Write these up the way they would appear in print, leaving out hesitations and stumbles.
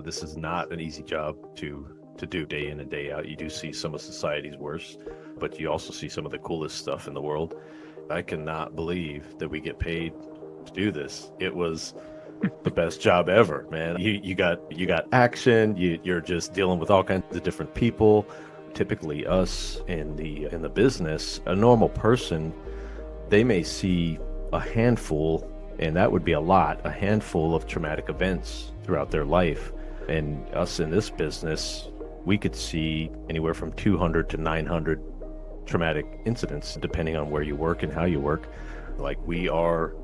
This is not an easy job to do day in and day out. You do see some of society's worst, but you also see some of the coolest stuff in the world. I cannot believe that we get paid to do this. It was the best job ever, man. You got action. You're just dealing with all kinds of different people. Typically, us in the business, a normal person, they may see a handful, and that would be a handful of traumatic events throughout their life. And us in this business, we could see anywhere from 200 to 900 traumatic incidents, depending on where you work and how you work. Like, we are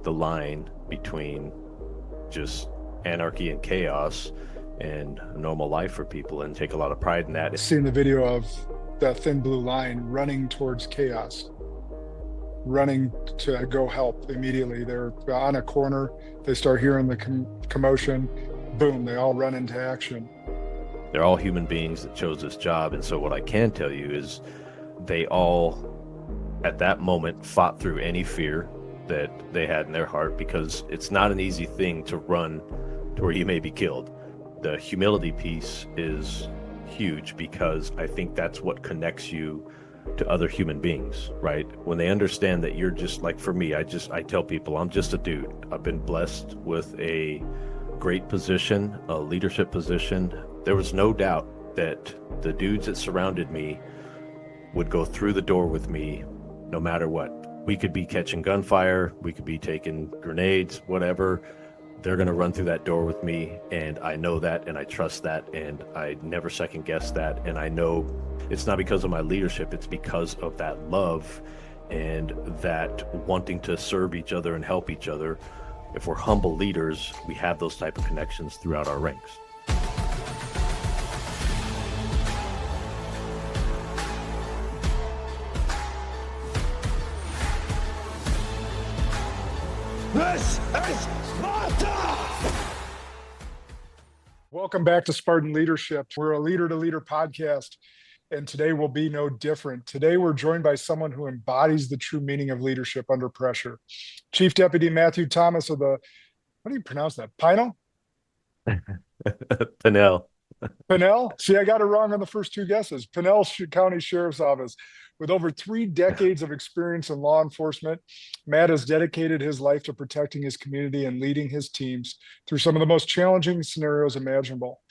the line between just anarchy and chaos and a normal life for people, and take a lot of pride in that. Seeing the video of that thin blue line running towards chaos, running to go help immediately. They're on a corner, they start hearing the commotion, boom, they all run into action. They're all human beings that chose this job, and so what I can tell you is they all, at that moment, fought through any fear that they had in their heart, because it's not an easy thing to run to where you may be killed. The humility piece is huge, because I think that's what connects you to other human beings, right? When they understand that you're just like, for me, I tell people I'm just a dude. I've been blessed with a great position, a leadership position. There was no doubt that the dudes that surrounded me would go through the door with me no matter what. We could be catching gunfire, we could be taking grenades, whatever. They're going to run through that door with me, and I know that, and I trust that, and I never second guess that. And I know it's not because of my leadership, it's because of that love and that wanting to serve each other and help each other. If we're humble leaders, we have those type of connections throughout our ranks. This is Sparta! Welcome back to Spartan Leadership. We're a leader-to-leader podcast, and today will be no different. Today, we're joined by someone who embodies the true meaning of leadership under pressure. Chief Deputy Matthew Thomas of the, how do you pronounce that? Pinal? Pinal. Pinal? See, I got it wrong on the first two guesses. Pinal County Sheriff's Office. With over 3 decades of experience in law enforcement, Matt has dedicated his life to protecting his community and leading his teams through some of the most challenging scenarios imaginable.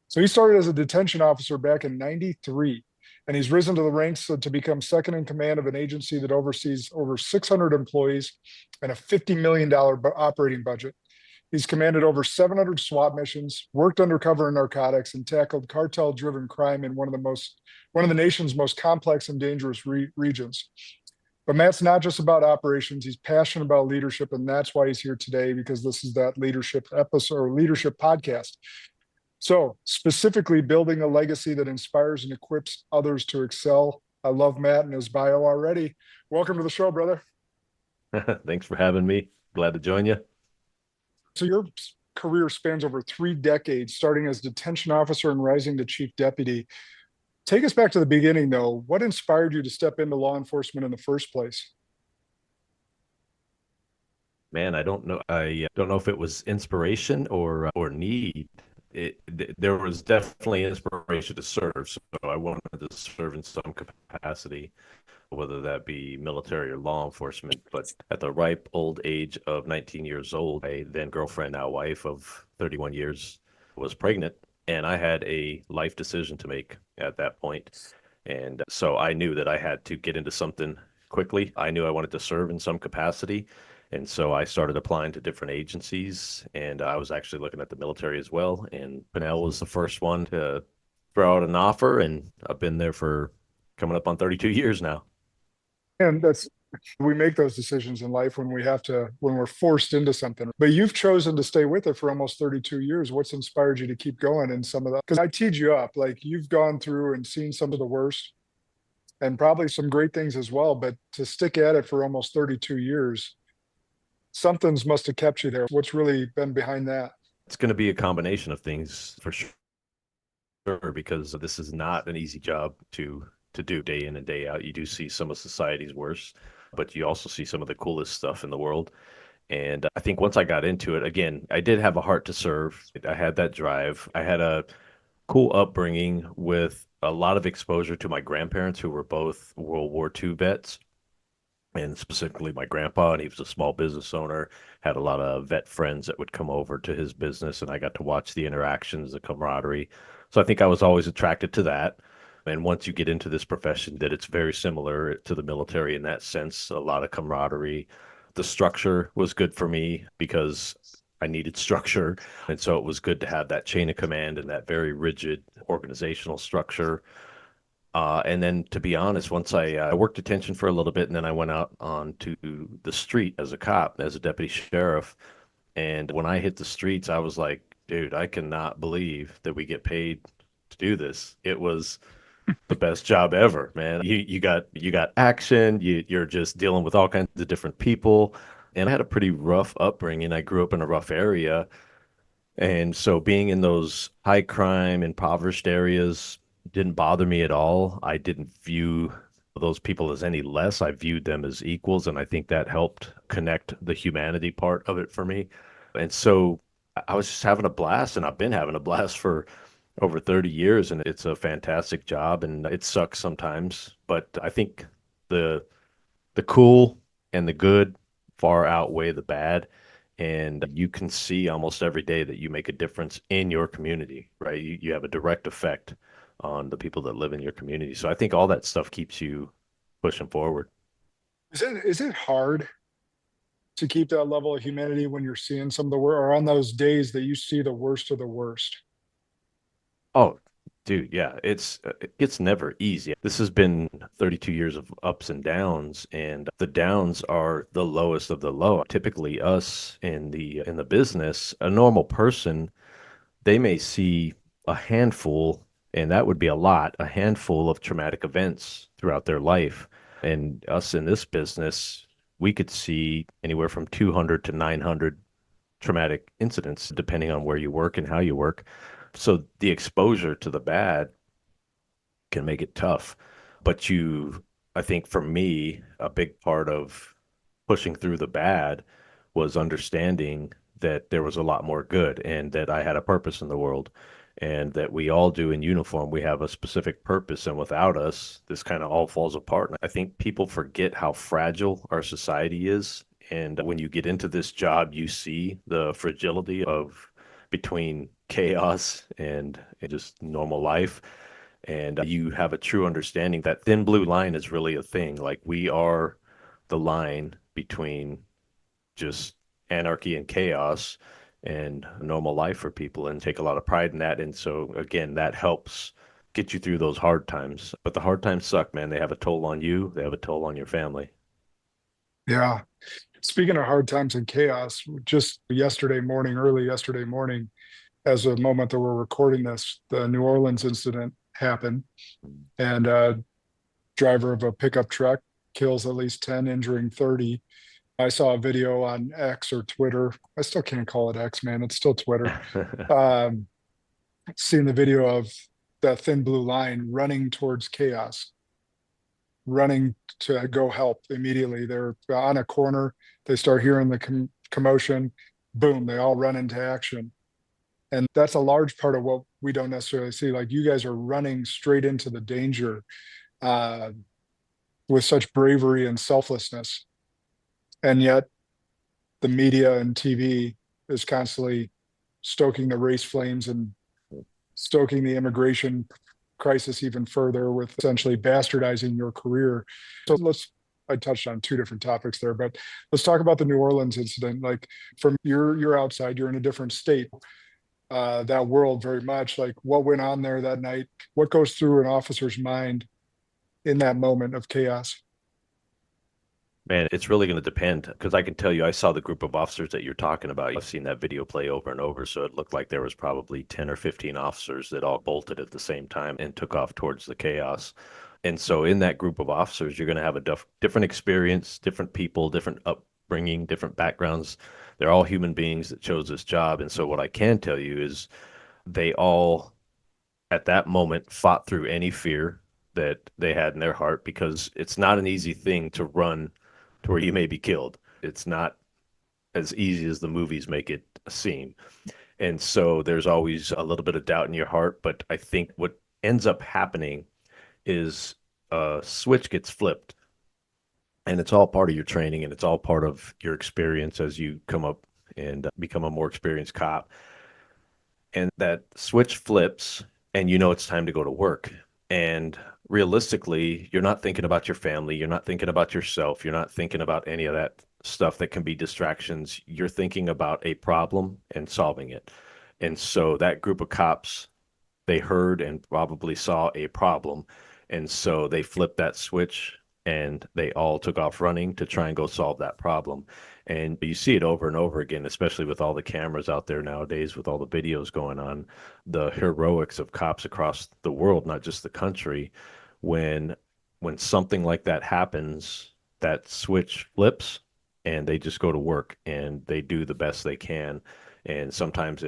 So he started as a detention officer back in '93, and he's risen to the ranks to become second in command of an agency that oversees over 600 employees and a $50 million operating budget. He's commanded over 700 SWAT missions, worked undercover in narcotics, and tackled cartel-driven crime in one of the nation's most complex and dangerous regions. But Matt's not just about operations, he's passionate about leadership, and that's why he's here today, because this is that leadership episode or leadership podcast. So specifically building a legacy that inspires and equips others to excel. I love Matt and his bio already. Welcome to the show, brother. Thanks for having me. Glad to join you. So your career spans over 3 decades, starting as detention officer and rising to chief deputy. Take us back to the beginning, though. What inspired you to step into law enforcement in the first place? Man, I don't know. I don't know if it was inspiration or need. There was definitely inspiration to serve, so I wanted to serve in some capacity, whether that be military or law enforcement. But at the ripe old age of 19 years old, my then girlfriend, now wife of 31 years, was pregnant, and I had a life decision to make at that point. And so I knew that I had to get into something quickly. I knew I wanted to serve in some capacity. And so I started applying to different agencies, and I was actually looking at the military as well. And Pinal was the first one to throw out an offer, and I've been there for coming up on 32 years now. And we make those decisions in life when we're forced into something. But you've chosen to stay with it for almost 32 years. What's inspired you to keep going in some of that? Because I teed you up, like you've gone through and seen some of the worst and probably some great things as well. But to stick at it for almost 32 years, something's must have kept you there. What's really been behind that? It's going to be a combination of things for sure, because this is not an easy job to do day in and day out. You do see some of society's worst, but you also see some of the coolest stuff in the world. And I think once I got into it, again, I did have a heart to serve. I had that drive. I had a cool upbringing with a lot of exposure to my grandparents who were both World War II vets, and specifically my grandpa, and he was a small business owner, had a lot of vet friends that would come over to his business, and I got to watch the interactions, the camaraderie. So I think I was always attracted to that. And once you get into this profession, that it's very similar to the military in that sense, a lot of camaraderie. The structure was good for me because I needed structure. And so it was good to have that chain of command and that very rigid organizational structure. And then, to be honest, once I worked detention for a little bit, and then I went out onto the street as a cop, as a deputy sheriff. And when I hit the streets, I was like, dude, I cannot believe that we get paid to do this. It was the best job ever, man. You got action. You're just dealing with all kinds of different people. And I had a pretty rough upbringing. I grew up in a rough area, and so being in those high crime, impoverished areas didn't bother me at all. I didn't view those people as any less. I viewed them as equals, and I think that helped connect the humanity part of it for me. And so I was just having a blast, and I've been having a blast for over 30 years, and it's a fantastic job, and it sucks sometimes, but I think the the cool and the good far outweigh the bad. And you can see almost every day that you make a difference in your community, right? You have a direct effect on the people that live in your community. So I think all that stuff keeps you pushing forward. Is it hard to keep that level of humanity when you're seeing some of the work, or on those days that you see the worst of the worst? Oh, dude, yeah, it's never easy. This has been 32 years of ups and downs, and the downs are the lowest of the low. Typically, us in the business, a normal person, they may see a handful, and that would be a handful of traumatic events throughout their life. And us in this business, we could see anywhere from 200 to 900 traumatic incidents, depending on where you work and how you work. So the exposure to the bad can make it tough. But I think for me, a big part of pushing through the bad was understanding that there was a lot more good and that I had a purpose in the world and that we all do in uniform. We have a specific purpose, and without us, this kind of all falls apart. And I think people forget how fragile our society is. And when you get into this job, you see the fragility of between chaos and just normal life. And you have a true understanding that thin blue line is really a thing. Like we are the line between just anarchy and chaos and normal life for people, and take a lot of pride in that. And so again, that helps get you through those hard times. But the hard times suck, man. They have a toll on you, they have a toll on your family. Yeah. Speaking of hard times and chaos, just early yesterday morning, as a moment that we're recording this, the New Orleans incident happened, and a driver of a pickup truck kills at least 10, injuring 30. I saw a video on X or Twitter. I still can't call it X, man. It's still Twitter. Um, Seeing the video of that thin blue line running towards chaos, running to go help immediately. They're on a corner. They start hearing the commotion. Boom, they all run into action. And that's a large part of what we don't necessarily see. Like you guys are running straight into the danger uh, with such bravery and selflessness. And yet the media and TV is constantly stoking the race flames and stoking the immigration crisis even further with essentially bastardizing your career. So I touched on two different topics there, but let's talk about the New Orleans incident. Like from you're outside, you're in a different state, that world very much. Like what went on there that night? What goes through an officer's mind in that moment of chaos? Man, it's really going to depend because I can tell you, I saw the group of officers that you're talking about. I've seen that video play over and over. So it looked like there was probably 10 or 15 officers that all bolted at the same time and took off towards the chaos. And so in that group of officers, you're going to have a different experience, different people, different upbringing, different backgrounds. They're all human beings that chose this job. And so what I can tell you is they all, at that moment, fought through any fear that they had in their heart, because it's not an easy thing to run to where you may be killed. It's not as easy as the movies make it seem. And so there's always a little bit of doubt in your heart. But I think what ends up happening is a switch gets flipped. And it's all part of your training and it's all part of your experience as you come up and become a more experienced cop. And that switch flips and you know it's time to go to work. And realistically, you're not thinking about your family, you're not thinking about yourself, you're not thinking about any of that stuff that can be distractions. You're thinking about a problem and solving it. And so that group of cops, they heard and probably saw a problem. And so they flipped that switch and they all took off running to try and go solve that problem. And you see it over and over again, especially with all the cameras out there nowadays, with all the videos going on, the heroics of cops across the world, not just the country. When something like that happens, that switch flips and they just go to work and they do the best they can. And sometimes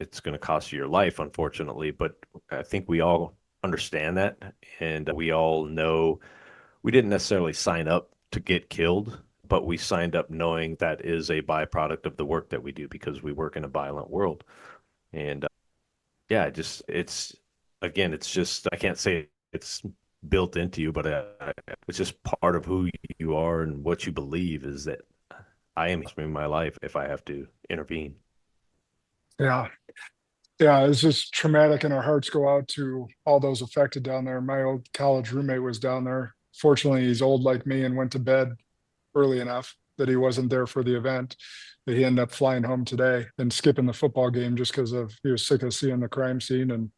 it's going to cost you your life, unfortunately, but I think we all understand that and we all know we didn't necessarily sign up to get killed, but we signed up knowing that is a byproduct of the work that we do because we work in a violent world. And yeah, just again, it's just, I can't say it's built into you, but it's just part of who you are and what you believe is that I am in my life if I have to intervene. Yeah. Yeah, it's just traumatic, and our hearts go out to all those affected down there. My old college roommate was down there. Fortunately, he's old like me and went to bed early enough that he wasn't there for the event. But he ended up flying home today and skipping the football game just because he was sick of seeing the crime scene and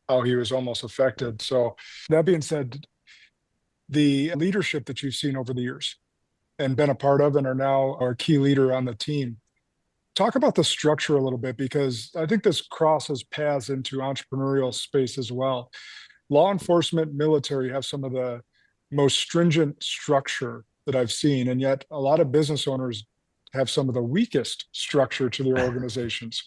how he was almost affected. So that being said, the leadership that you've seen over the years and been a part of and are now our key leader on the team, talk about the structure a little bit, because I think this crosses paths into entrepreneurial space as well. Law enforcement, military have some of the most stringent structure that I've seen, and yet a lot of business owners have some of the weakest structure to their organizations.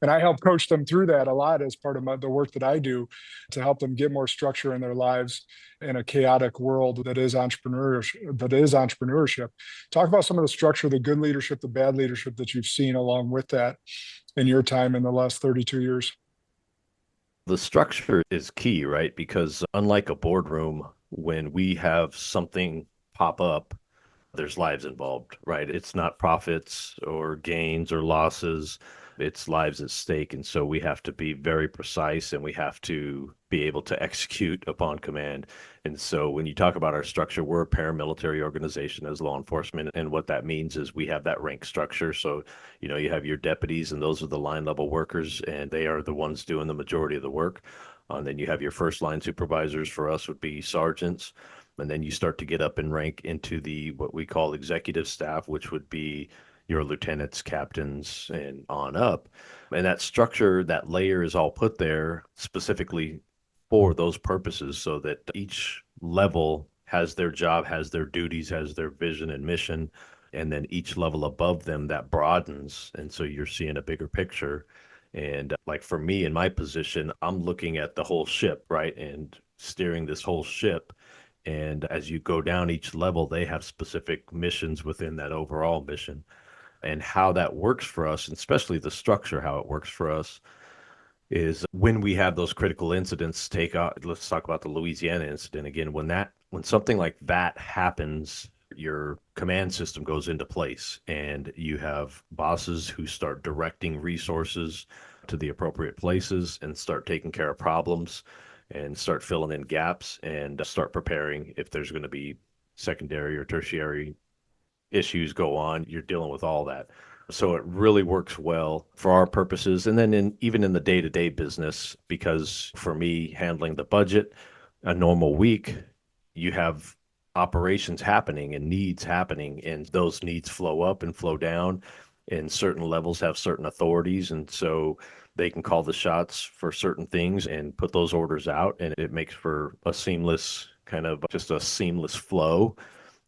And I help coach them through that a lot as part of the work that I do to help them get more structure in their lives in a chaotic world that is entrepreneurship. Talk about some of the structure, the good leadership, the bad leadership that you've seen along with that in your time in the last 32 years. The structure is key, right? Because unlike a boardroom, when we have something pop up, there's lives involved, right? It's not profits or gains or losses. It's lives at stake. And so we have to be very precise and we have to be able to execute upon command. And so when you talk about our structure, we're a paramilitary organization as law enforcement. And what that means is we have that rank structure. So, you have your deputies and those are the line level workers and they are the ones doing the majority of the work. And then you have your first line supervisors. For us would be sergeants. And then you start to get up in rank into the what we call executive staff, which would be your lieutenants, captains, and on up. And that structure, that layer is all put there specifically for those purposes so that each level has their job, has their duties, has their vision and mission. And then each level above them that broadens. And so you're seeing a bigger picture. And like for me in my position, I'm looking at the whole ship, right? And steering this whole ship. And as you go down each level, they have specific missions within that overall mission. And how that works for us, and especially the structure, how it works for us, is when we have those critical incidents let's talk about the Louisiana incident again. When something like that happens, your command system goes into place and you have bosses who start directing resources to the appropriate places and start taking care of problems and start filling in gaps and start preparing if there's going to be secondary or tertiary issues go on. You're dealing with all that. So it really works well for our purposes. And then even in the day-to-day business, because for me, handling the budget, a normal week, you have operations happening and needs happening, and those needs flow up and flow down, and certain levels have certain authorities. And so they can call the shots for certain things and put those orders out. And it makes for a seamless flow.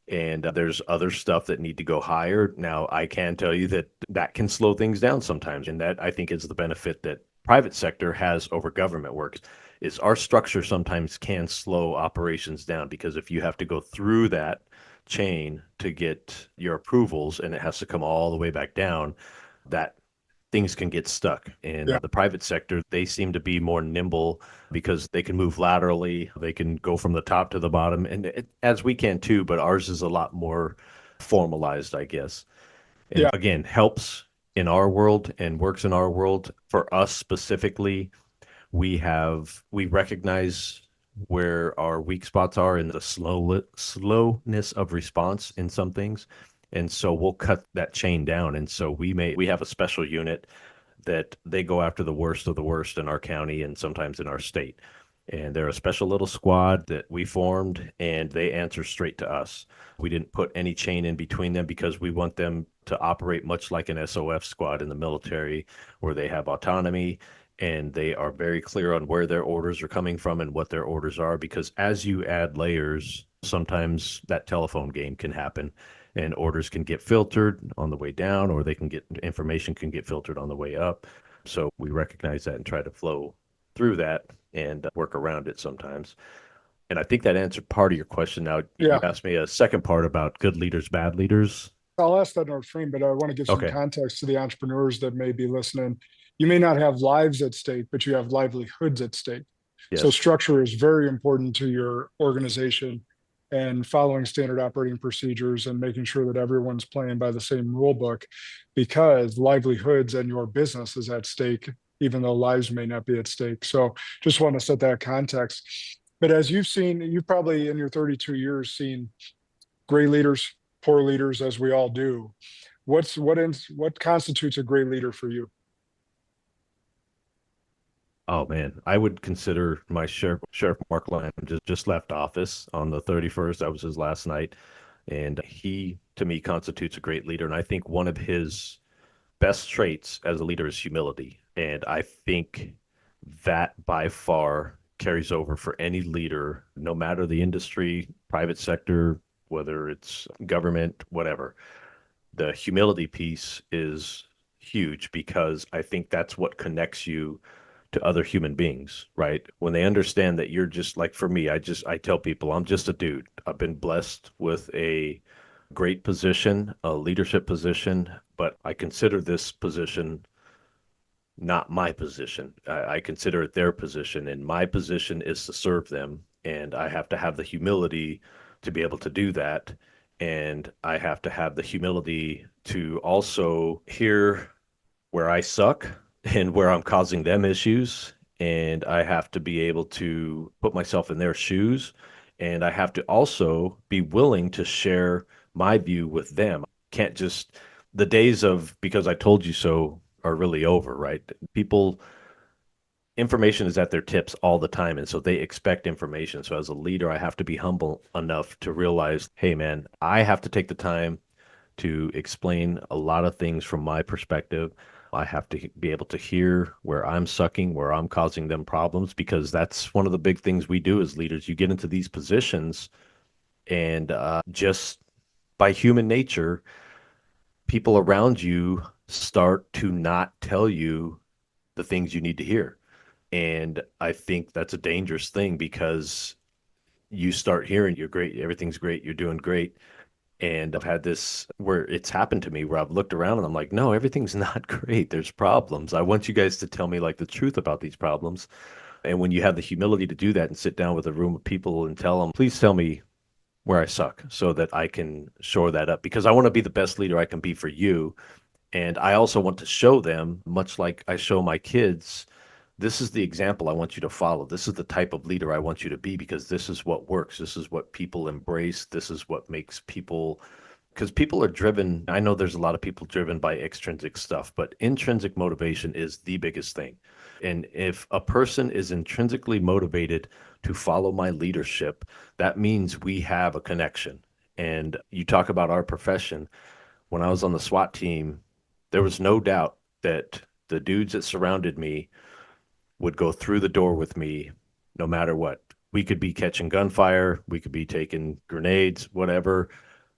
And there's other stuff that need to go higher. Now, I can tell you that can slow things down sometimes. And that I think is the benefit that private sector has over government work is our structure sometimes can slow operations down, because if you have to go through that chain to get your approvals and it has to come all the way back down, that things can get stuck. And Yeah. the private sector, they seem to be more nimble because they can move laterally. They can go from the top to the bottom, and as we can too, but ours is a lot more formalized, I guess. And Yeah. again, helps in our world and works in our world. For us specifically, we recognize where our weak spots are in the slowness of response in some things. And so we'll cut that chain down. And so we have a special unit that they go after the worst of the worst in our county and sometimes in our state. And they're a special little squad that we formed, and they answer straight to us. We didn't put any chain in between them because we want them to operate much like an SOF squad in the military, where they have autonomy and they are very clear on where their orders are coming from and what their orders are. Because as you add layers, sometimes that telephone game can happen and orders can get filtered on the way down, or information can get filtered on the way up. So we recognize that and try to flow through that and work around it sometimes. And I think that answered part of your question. Now, you Yeah. asked me a second part about good leaders, bad leaders. I'll ask that in our frame, but I want to give some Okay. context to the entrepreneurs that may be listening. You may not have lives at stake, but you have livelihoods at stake. Yes. So structure is very important to your organization, and following standard operating procedures and making sure that everyone's playing by the same rule book, because livelihoods and your business is at stake, even though lives may not be at stake. So just want to set that context. But as you've probably in your 32 years seen great leaders, poor leaders, as we all do. What constitutes a great leader for you? Oh man, I would consider my Sheriff Mark Lyon just left office on the 31st. That was his last night, and he to me constitutes a great leader. And I think one of his best traits as a leader is humility, and I think that by far carries over for any leader, no matter the industry, private sector, whether it's government, whatever. The humility piece is huge because I think that's what connects you to other human beings, right? When they understand that you're just like, for me, I tell people I'm just a dude. I've been blessed with a great position, a leadership position, but I consider this position not my position. I consider it their position, and my position is to serve them. And I have to have the humility to be able to do that. And I have to have the humility to also hear where I suck and where I'm causing them issues. And I have to be able to put myself in their shoes. And I have to also be willing to share my view with them. Can't just, the days of because I told you so are really over, right? People, information is at their tips all the time. And so they expect information. So as a leader, I have to be humble enough to realize, hey, man, I have to take the time to explain a lot of things from my perspective. I have to be able to hear where I'm sucking, where I'm causing them problems, because that's one of the big things we do as leaders. You get into these positions, and just by human nature, people around you start to not tell you the things you need to hear. And I think that's a dangerous thing because you start hearing you're great, everything's great, you're doing great. And I've had this where it's happened to me where I've looked around and I'm like, no, everything's not great. There's problems. I want you guys to tell me like the truth about these problems. And when you have the humility to do that and sit down with a room of people and tell them, please tell me where I suck so that I can shore that up, because I want to be the best leader I can be for you. And I also want to show them, much like I show my kids, this is the example I want you to follow. This is the type of leader I want you to be, because this is what works. This is what people embrace. This is what makes people, because people are driven. I know there's a lot of people driven by extrinsic stuff, but intrinsic motivation is the biggest thing. And if a person is intrinsically motivated to follow my leadership, that means we have a connection. And you talk about our profession. When I was on the SWAT team, there was no doubt that the dudes that surrounded me would go through the door with me no matter what. We could be catching gunfire, we could be taking grenades, whatever.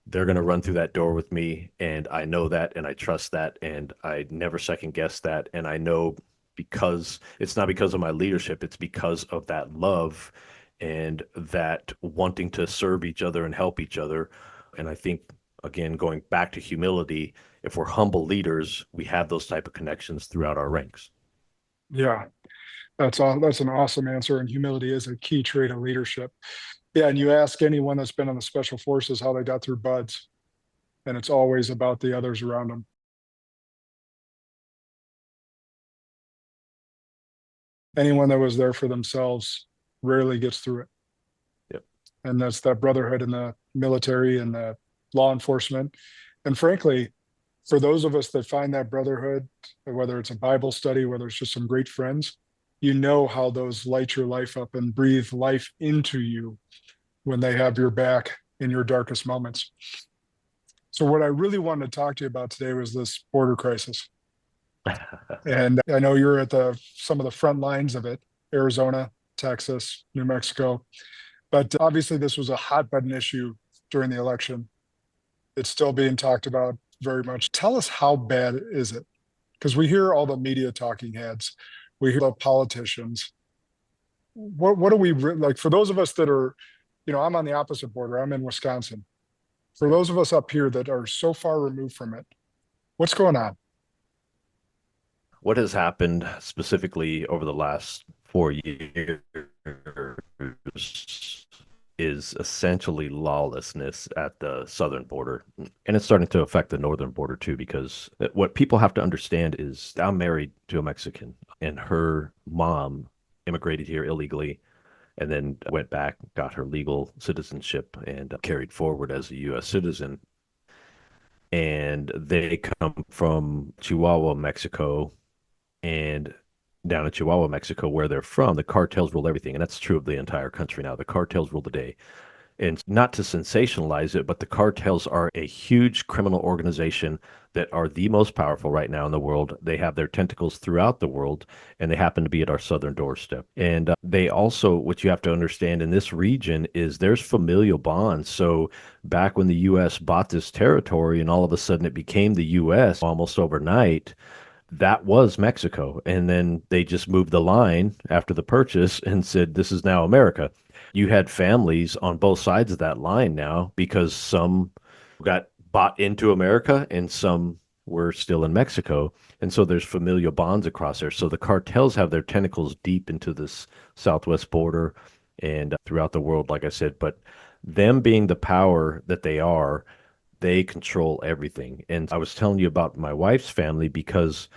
They're going to run through that door with me. And I know that, and I trust that, and I never second guess that. And I know, because it's not because of my leadership, it's because of that love and that wanting to serve each other and help each other. And I think, again, going back to humility, if we're humble leaders, we have those type of connections throughout our ranks. Yeah, that's all. That's an awesome answer. And humility is a key trait of leadership. Yeah, and you ask anyone that's been on the special forces how they got through buds, and it's always about the others around them. Anyone that was there for themselves rarely gets through it. Yep. And that's that brotherhood in the military and the law enforcement. And frankly, for those of us that find that brotherhood, whether it's a Bible study, whether it's just some great friends, you know how those light your life up and breathe life into you when they have your back in your darkest moments. So what I really wanted to talk to you about today was this border crisis. And I know you're at some of the front lines of it, Arizona, Texas, New Mexico. But obviously this was a hot button issue during the election. It's still being talked about very much. Tell us, how bad is it? Because we hear all the media talking heads, we hear the politicians. What do we like for those of us that are, I'm on the opposite border, I'm in Wisconsin. For those of us up here that are so far removed from it, what's going on? What has happened specifically over the last 4 years is essentially lawlessness at the southern border. And it's starting to affect the northern border too, because what people have to understand is I'm married to a Mexican, and her mom immigrated here illegally and then went back, got her legal citizenship, and carried forward as a U.S. citizen. And they come from Chihuahua, Mexico, and down in Chihuahua, Mexico, where they're from, the cartels rule everything. And that's true of the entire country now. The cartels rule the day. And not to sensationalize it, but the cartels are a huge criminal organization that are the most powerful right now in the world. They have their tentacles throughout the world, and they happen to be at our southern doorstep. And they also, what you have to understand in this region is there's familial bonds. So back when the U.S. bought this territory and all of a sudden it became the U.S. almost overnight, that was Mexico. And then they just moved the line after the purchase and said, this is now America. You had families on both sides of that line now because some got bought into America and some were still in Mexico. And so there's familial bonds across there. So the cartels have their tentacles deep into this southwest border and throughout the world, like I said. But them being the power that they control everything. And I was telling you about my wife's family because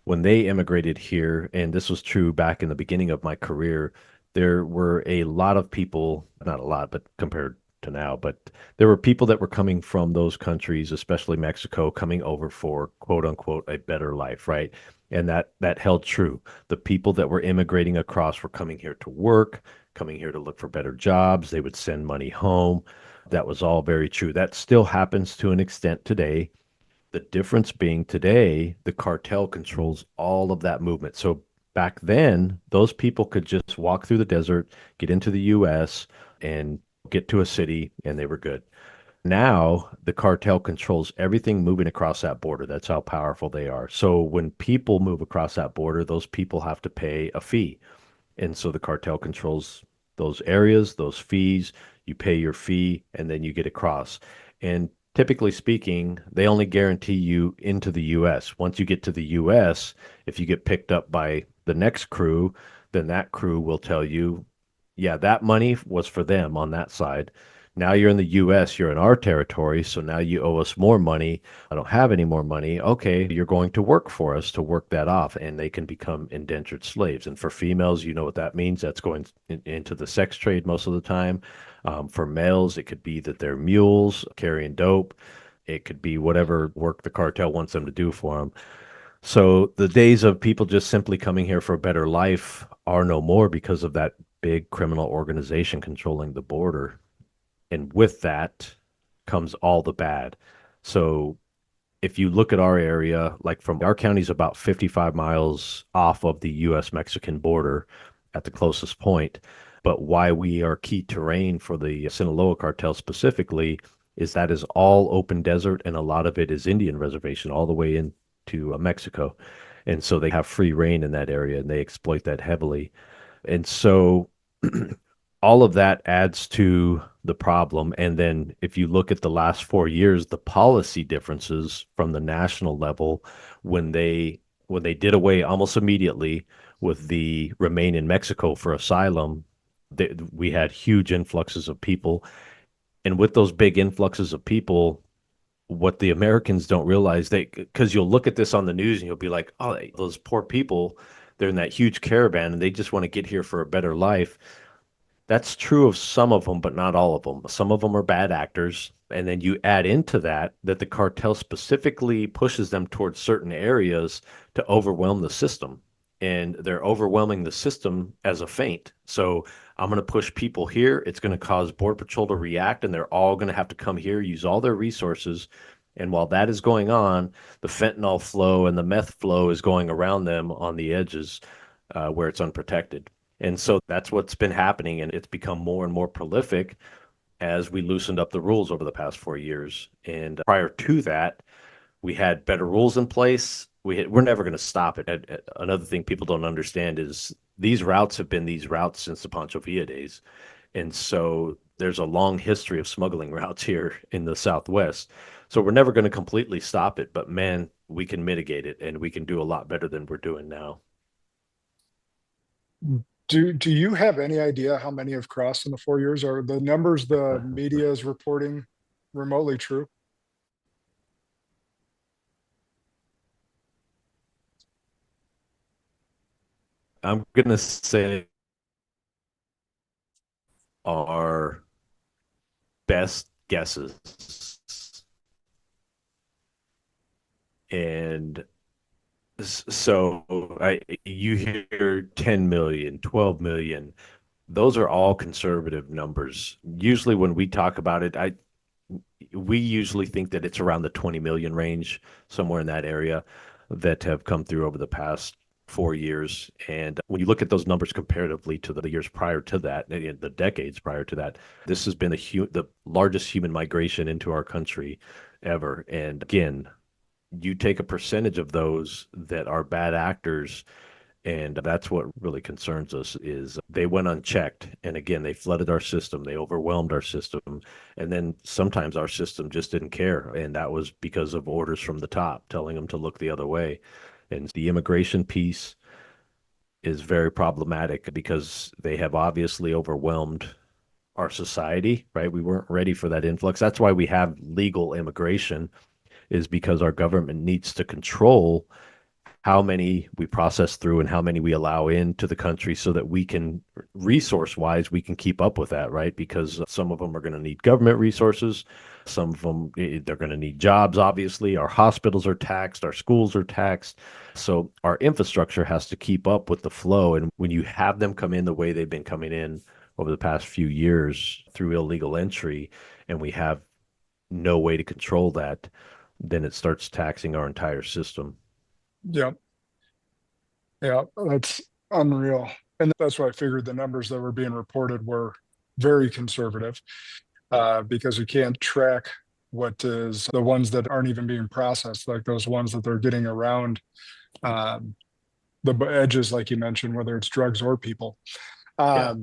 when they immigrated here, and this was true back in the beginning of my career, there were a lot of people, not a lot, but compared to now, but there were people that were coming from those countries, especially Mexico, coming over for quote unquote a better life, right? And that held true. The people that were immigrating across were coming here to work, coming here to look for better jobs. They would send money home. That was all very true. That still happens to an extent today. The difference being today, the cartel controls all of that movement. So back then, those people could just walk through the desert, get into the U.S., and get to a city, and they were good. Now, the cartel controls everything moving across that border. That's how powerful they are. So when people move across that border, those people have to pay a fee. And so the cartel controls those areas, those fees. You pay your fee, and then you get across. And typically speaking, they only guarantee you into the U.S. Once you get to the U.S., if you get picked up by the next crew, then that crew will tell you, yeah, that money was for them on that side. Now you're in the U.S., you're in our territory, so now you owe us more money. I don't have any more money. Okay, you're going to work for us to work that off, and they can become indentured slaves. And for females, you know what that means. That's going into the sex trade most of the time. For males, it could be that they're mules carrying dope. It could be whatever work the cartel wants them to do for them. So the days of people just simply coming here for a better life are no more because of that big criminal organization controlling the border. And with that comes all the bad. So if you look at our area, like from our county's about 55 miles off of the U.S. Mexican border at the closest point. But why we are key terrain for the Sinaloa cartel specifically is that is all open desert, and a lot of it is Indian reservation all the way into Mexico. And so they have free reign in that area, and they exploit that heavily. And so all of that adds to the problem. And then if you look at the last 4 years, the policy differences from the national level, when they did away almost immediately with the remain in Mexico for asylum, we had huge influxes of people. And with those big influxes of people, what the Americans don't realize, because you'll look at this on the news and you'll be like, oh, those poor people, they're in that huge caravan and they just want to get here for a better life. That's true of some of them, but not all of them. Some of them are bad actors. And then you add into that the cartel specifically pushes them towards certain areas to overwhelm the system. And they're overwhelming the system as a feint. So I'm going to push people here. It's going to cause Border Patrol to react, and they're all going to have to come here, use all their resources. And while that is going on, the fentanyl flow and the meth flow is going around them on the edges where it's unprotected. And so that's what's been happening, and it's become more and more prolific as we loosened up the rules over the past 4 years. And prior to that, we had better rules in place. We're never going to stop it. Another thing people don't understand is these routes have been these routes since the Pancho Villa days. And so there's a long history of smuggling routes here in the Southwest. So we're never going to completely stop it, but man, we can mitigate it, and we can do a lot better than we're doing now. Do you have any idea how many have crossed in the 4 years? Are the numbers the media is reporting remotely true? I'm going to say our best guesses. And so you hear 10 million, 12 million. Those are all conservative numbers. Usually when we talk about it, we usually think that it's around the 20 million range, somewhere in that area, that have come through over the past 4 years. And when you look at those numbers comparatively to the years prior to that, the decades prior to that, this has been the largest human migration into our country ever. And again, you take a percentage of those that are bad actors, and that's what really concerns us is they went unchecked. And again, they flooded our system, they overwhelmed our system, and then sometimes our system just didn't care, and that was because of orders from the top telling them to look the other way. And the immigration piece is very problematic because they have obviously overwhelmed our society, right? We weren't ready for that influx. That's why we have legal immigration, is because our government needs to control how many we process through and how many we allow into the country so that we can, resource wise, we can keep up with that, right? Because some of them are going to need government resources. Some of them, they're going to need jobs, obviously. Our hospitals are taxed, our schools are taxed. So our infrastructure has to keep up with the flow. And when you have them come in the way they've been coming in over the past few years through illegal entry, and we have no way to control that, then it starts taxing our entire system. Yeah. Yeah, that's unreal. And that's why I figured the numbers that were being reported were very conservative, because you can't track what is the ones that aren't even being processed, like those ones that they're getting around the edges, like you mentioned, whether it's drugs or people. Yeah.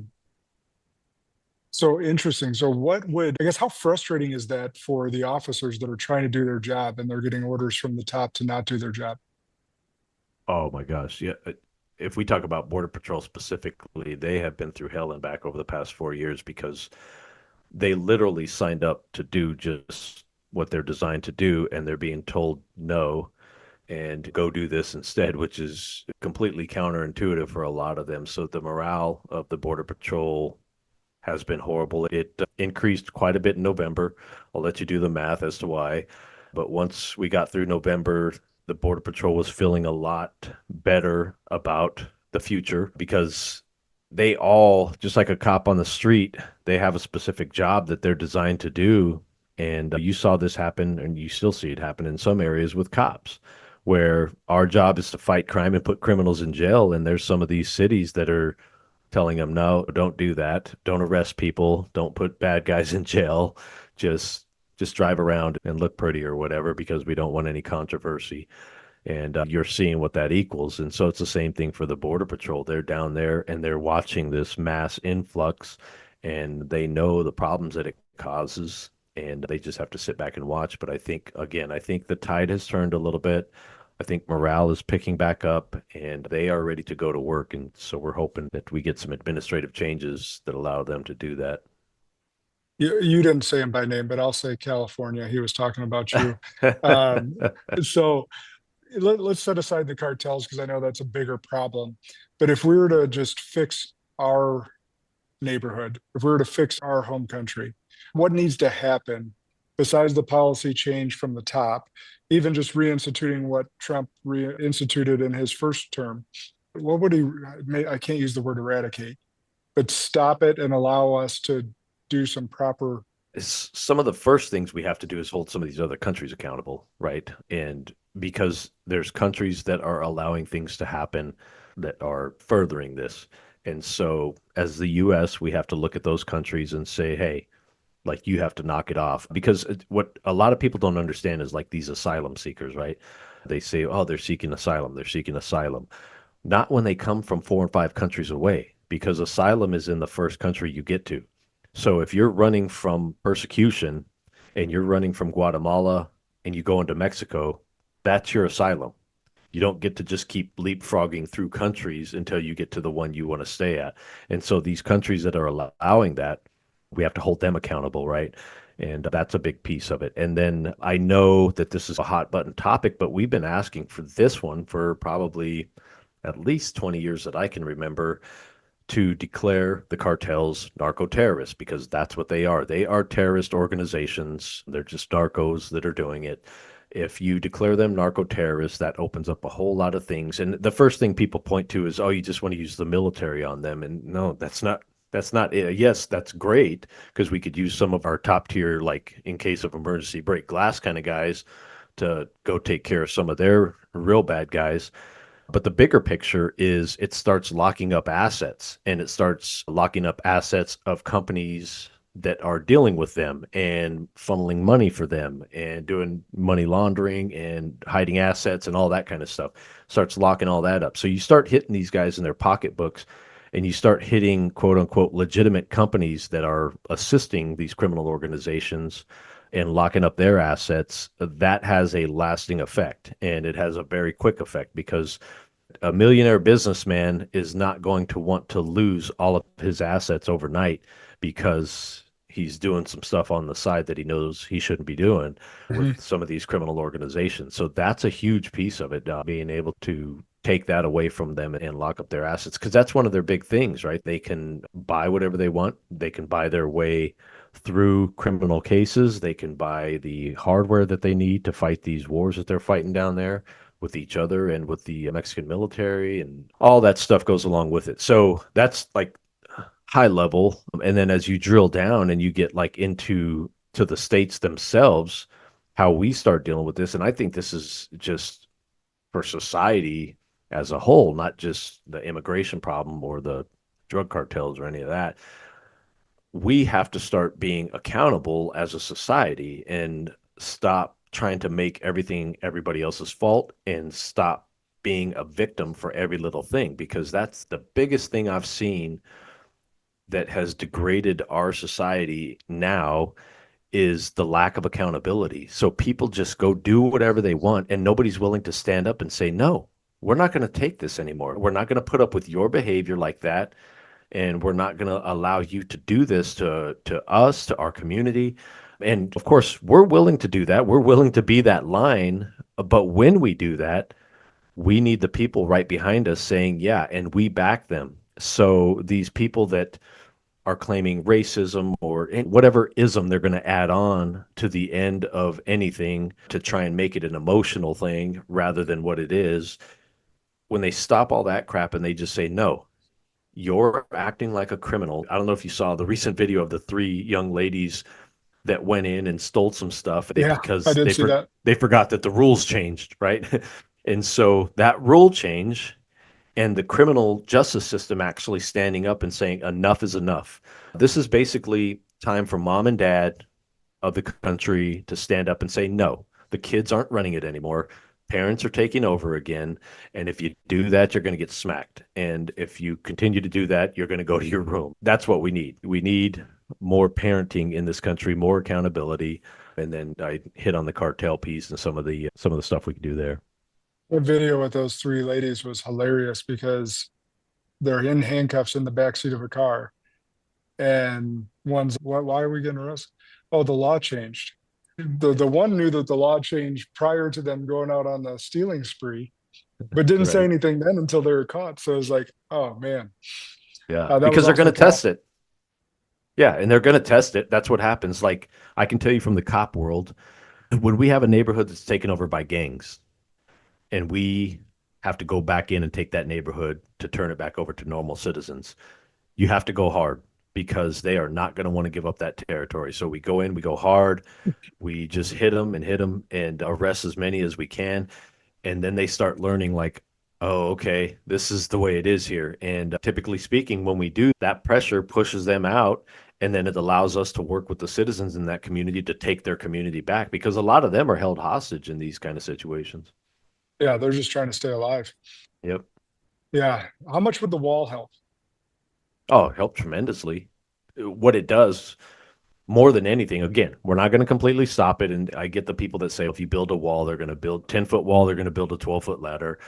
So interesting. So I guess, how frustrating is that for the officers that are trying to do their job and they're getting orders from the top to not do their job? Oh my gosh. Yeah. If we talk about Border Patrol specifically, they have been through hell and back over the past 4 years because they literally signed up to do just what they're designed to do, and they're being told no and go do this instead, which is completely counterintuitive for a lot of them. So the morale of the Border Patrol has been horrible. It increased quite a bit in November. I'll let you do the math as to why. But once we got through November, the Border Patrol was feeling a lot better about the future because they all, just like a cop on the street, they have a specific job that they're designed to do. And you saw this happen, and you still see it happen in some areas with cops, where our job is to fight crime and put criminals in jail. And there's some of these cities that are telling them, no, don't do that. Don't arrest people. Don't put bad guys in jail. Just drive around and look pretty or whatever, because we don't want any controversy. And you're seeing what that equals. And so it's the same thing for the Border Patrol. They're down there and they're watching this mass influx, and they know the problems that it causes, and they just have to sit back and watch. But I think, again, I think the tide has turned a little bit. I think morale is picking back up, and they are ready to go to work. And so we're hoping that we get some administrative changes that allow them to do that. You didn't say him by name, but I'll say California. He was talking about you. Um, so let's set aside the cartels because I know that's a bigger problem. But if we were to just fix our neighborhood, if we were to fix our home country, what needs to happen besides the policy change from the top, even just reinstituting what Trump reinstituted in his first term? What would he, I can't use the word eradicate, but stop it and allow us to do some proper. Some of the first things we have to do is hold some of these other countries accountable, right? And because there's countries that are allowing things to happen that are furthering this. And so as the US, we have to look at those countries and say, hey, like you have to knock it off. Because what a lot of people don't understand is like these asylum seekers, right? They say, oh, they're seeking asylum. They're seeking asylum. Not when they come from 4 and 5 countries away, because asylum is in the first country you get to. So if you're running from persecution and you're running from Guatemala and you go into Mexico, that's your asylum. You don't get to just keep leapfrogging through countries until you get to the one you want to stay at. And so these countries that are allowing that, we have to hold them accountable, right? And that's a big piece of it. And then I know that this is a hot button topic, but we've been asking for this one for probably at least 20 years that I can remember, to declare the cartels narco-terrorists, because that's what they are. They are terrorist organizations. They're just narcos that are doing it. If you declare them narco-terrorists, that opens up a whole lot of things. And the first thing people point to is, oh, you just want to use the military on them. And no, that's not it. Yes, that's great, because we could use some of our top tier, like in case of emergency, break glass kind of guys to go take care of some of their real bad guys. But the bigger picture is it starts locking up assets, and it starts locking up assets of companies that are dealing with them and funneling money for them and doing money laundering and hiding assets and all that kind of stuff. Starts locking all that up. So you start hitting these guys in their pocketbooks, and you start hitting quote unquote legitimate companies that are assisting these criminal organizations and locking up their assets. That has a lasting effect, and it has a very quick effect, because a millionaire businessman is not going to want to lose all of his assets overnight because he's doing some stuff on the side that he knows he shouldn't be doing with some of these criminal organizations. So that's a huge piece of it, being able to take that away from them and lock up their assets, because that's one of their big things, right? They can buy whatever they want. They can buy their way through criminal cases. They can buy the hardware that they need to fight these wars that they're fighting down there with each other and with the Mexican military, and all that stuff goes along with it. So that's like high level. And then as you drill down and you get like into the states themselves, how we start dealing with this. And I think this is just for society as a whole, not just the immigration problem or the drug cartels or any of that. We have to start being accountable as a society and stop trying to make everything everybody else's fault, and stop being a victim for every little thing, because that's the biggest thing I've seen that has degraded our society now, is the lack of accountability. So people just go do whatever they want, and nobody's willing to stand up and say, no, we're not going to take this anymore. We're not going to put up with your behavior like that. And we're not going to allow you to do this to us, to our community. And of course, we're willing to do that. We're willing to be that line. But when we do that, we need the people right behind us saying, yeah, and we back them. So these people that are claiming racism or whatever ism they're going to add on to the end of anything to try and make it an emotional thing rather than what it is, when they stop all that crap and they just say, no, you're acting like a criminal. I don't know if you saw the recent video of the 3 young ladies that went in and stole some stuff because I did see that. They forgot that the rules changed, right? And so that rule change and the criminal justice system actually standing up and saying enough is enough. This is basically time for mom and dad of the country to stand up and say, no, the kids aren't running it anymore. Parents are taking over again. And if you do that, you're going to get smacked. And if you continue to do that, you're going to go to your room. That's what we need. We need more parenting in this country, more accountability. And then I hit on the cartel piece and some of the stuff we can do there. The video with those three ladies was hilarious because they're in handcuffs in the backseat of a car. And one's, why are we getting arrested? Oh, the law changed. The one knew that the law changed prior to them going out on the stealing spree, but didn't say Right. anything then until they were caught. So it was like, oh man. Yeah, That because was they're going also to test it. Yeah, and they're going to test it. That's what happens. Like I can tell you from the cop world, when we have a neighborhood that's taken over by gangs, and we have to go back in and take that neighborhood to turn it back over to normal citizens, you have to go hard because they are not going to want to give up that territory. So we go in, we go hard, we just hit them and arrest as many as we can. And then they start learning like, oh, okay, this is the way it is here. And typically speaking, when we do, that pressure pushes them out. And then it allows us to work with the citizens in that community to take their community back because a lot of them are held hostage in these kind of situations. Yeah, they're just trying to stay alive. Yep. Yeah. How much would the wall help? Oh, it helped tremendously. What it does more than anything, again, we're not going to completely stop it. And I get the people that say if you build a wall, they're going to build 10-foot wall, they're going to build a 12-foot ladder.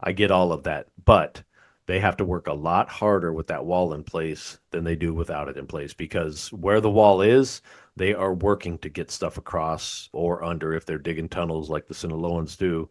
I get all of that, but they have to work a lot harder with that wall in place than they do without it in place because where the wall is, they are working to get stuff across or under if they're digging tunnels like the Sinaloans do,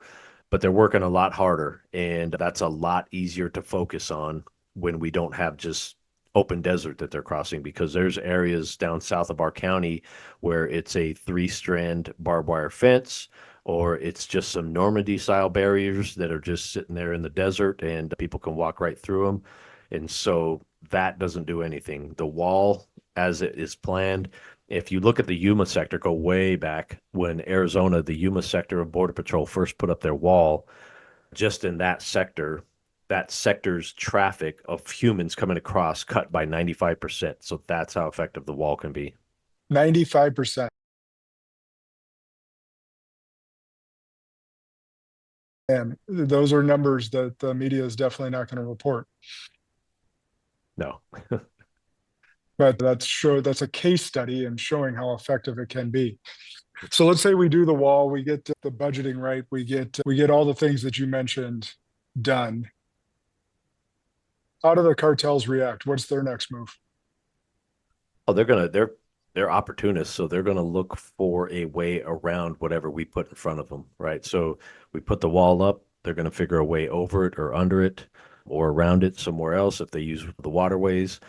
but they're working a lot harder. And that's a lot easier to focus on when we don't have just open desert that they're crossing because there's areas down south of our county where it's a 3-strand barbed wire fence or it's just some Normandy style barriers that are just sitting there in the desert and people can walk right through them. And so that doesn't do anything. The wall, as it is planned, if you look at the Yuma sector, go way back when Arizona, the Yuma sector of Border Patrol first put up their wall, just in that sector's traffic of humans coming across cut by 95%. So that's how effective the wall can be. 95%. And those are numbers that the media is definitely not going to report. No. But that's a case study and showing how effective it can be. So let's say we do the wall, we get the budgeting right, we get all the things that you mentioned done. How do the cartels react? What's their next move? Oh, they're opportunists, so they're gonna look for a way around whatever we put in front of them, right? So we put the wall up, they're gonna figure a way over it or under it or around it somewhere else if they use the waterways.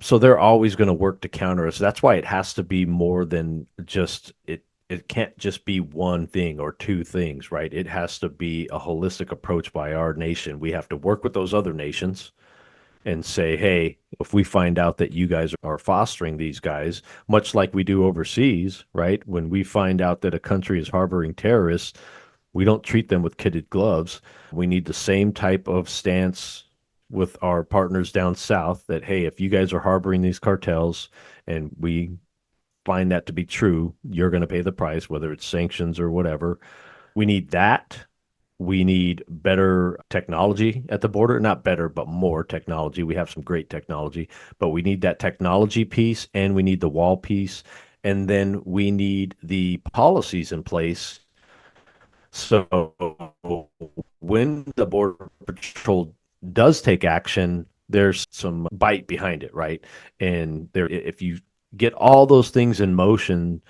So they're always going to work to counter us. That's why it has to be more than just it. It can't just be one thing or two things, right? It has to be a holistic approach by our nation. We have to work with those other nations and say, hey, if we find out that you guys are fostering these guys, much like we do overseas, right? When we find out that a country is harboring terrorists, we don't treat them with kid gloves. We need the same type of stance with our partners down south that, hey, if you guys are harboring these cartels and we find that to be true, you're going to pay the price, whether it's sanctions or whatever. We need that. We need better technology at the border. Not better, but more technology. We have some great technology, but we need that technology piece and we need the wall piece. And then we need the policies in place. So when the Border Patrol does take action, there's some bite behind it, right? And there, if you get all those things in motion,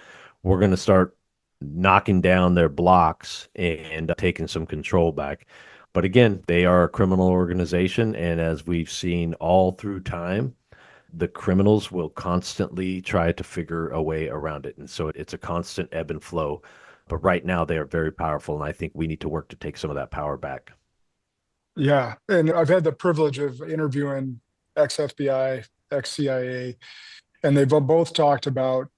we're going to start knocking down their blocks and taking some control back. But again, they are a criminal organization. And as we've seen all through time, the criminals will constantly try to figure a way around it. And so it's a constant ebb and flow. But right now, they are very powerful. And I think we need to work to take some of that power back. Yeah. And I've had the privilege of interviewing ex-FBI, ex-CIA, and they've both talked about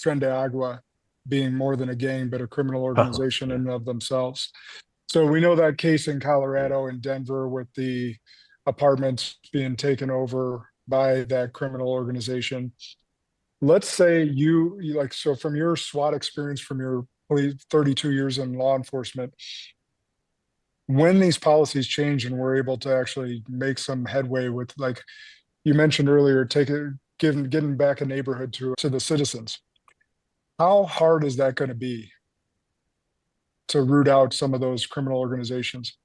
Tren de Agua being more than a gang, but a criminal organization in and of themselves. So we know that case in Colorado and Denver with the apartments being taken over by that criminal organization. Let's say you so from your SWAT experience, from your 32 years in law enforcement, when these policies change and we're able to actually make some headway with, like you mentioned earlier, getting back a neighborhood to the citizens, how hard is that going to be to root out some of those criminal organizations?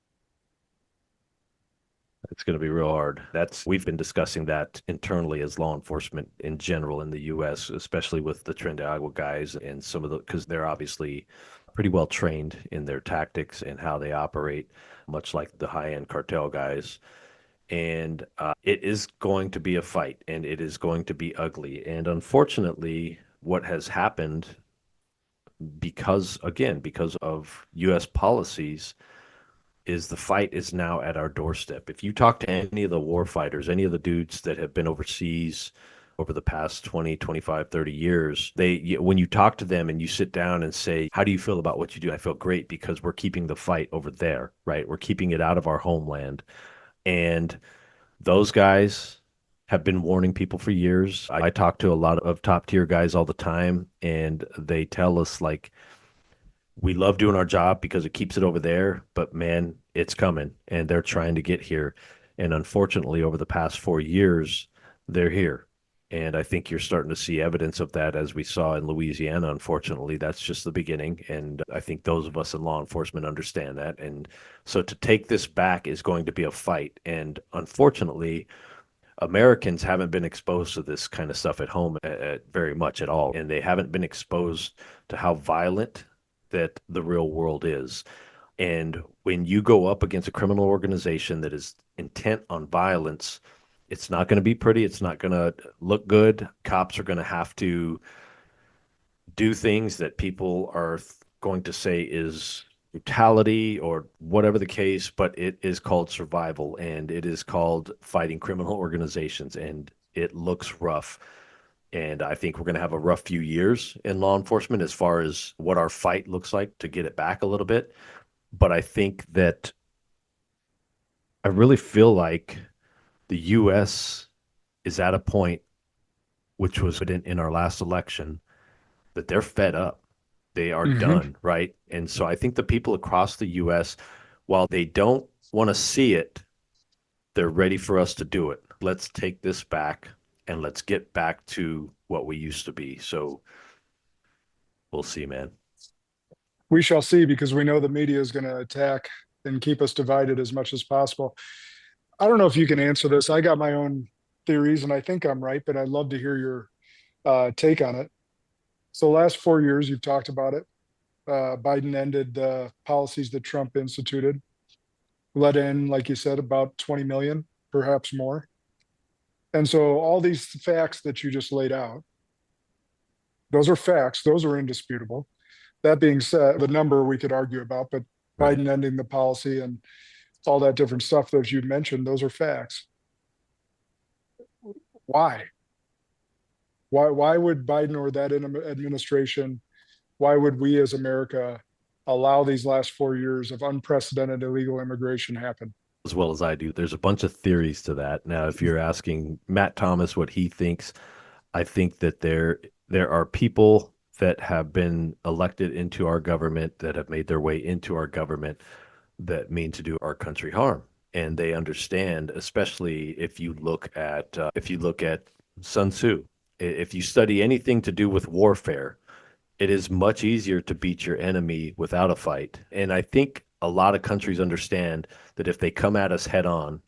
It's going to be real hard. We've been discussing that internally as law enforcement in general in the U.S., especially with the Tren de Agua guys and because they're obviously pretty well trained in their tactics and how they operate, much like the high-end cartel guys. And it is going to be a fight, and it is going to be ugly. And unfortunately, what has happened because of U.S. policies is the fight is now at our doorstep. If you talk to any of the war fighters, any of the dudes that have been overseas over the past 20, 25, 30 years, when you talk to them and you sit down and say, how do you feel about what you do? I feel great because we're keeping the fight over there, right? We're keeping it out of our homeland. And those guys have been warning people for years. I talk to a lot of top tier guys all the time, and they tell us, like, we love doing our job because it keeps it over there, but man, it's coming and they're trying to get here. And unfortunately, over the past 4 years, they're here. And I think you're starting to see evidence of that as we saw in Louisiana. Unfortunately, that's just the beginning. And I think those of us in law enforcement understand that. And so to take this back is going to be a fight. And unfortunately, Americans haven't been exposed to this kind of stuff at home very much at all. And they haven't been exposed to how violent that the real world is. And when you go up against a criminal organization that is intent on violence, it's not going to be pretty. It's not going to look good. Cops are going to have to do things that people are going to say is brutality or whatever the case, but it is called survival and it is called fighting criminal organizations, and it looks rough. And I think we're going to have a rough few years in law enforcement as far as what our fight looks like to get it back a little bit. But I think that I really feel like the U.S. is at a point, which was evident in our last election, that they're fed up. They are done, right? And so I think the people across the U.S., while they don't want to see it, they're ready for us to do it. Let's take this back and let's get back to what we used to be. So we'll see, man. We shall see, because we know the media is going to attack and keep us divided as much as possible. I don't know if you can answer this. I got my own theories and I think I'm right, but I'd love to hear your take on it. So the last 4 years, you've talked about it. Biden ended the policies that Trump instituted, let in, like you said, about 20 million, perhaps more. And so all these facts that you just laid out, those are facts. Those are indisputable. That being said, the number we could argue about, but Right. Biden ending the policy and all that different stuff that you mentioned, those are facts. Why? Why would Biden or that administration, why would we as America allow these last 4 years of unprecedented illegal immigration happen? As well as I do. There's a bunch of theories to that. Now, if you're asking Matt Thomas what he thinks, I think that there are people that have been elected into our government, that have made their way into our government, that mean to do our country harm. And they understand, especially if you look at Sun Tzu. If you study anything to do with warfare, it is much easier to beat your enemy without a fight. And I think a lot of countries understand that if they come at us head on,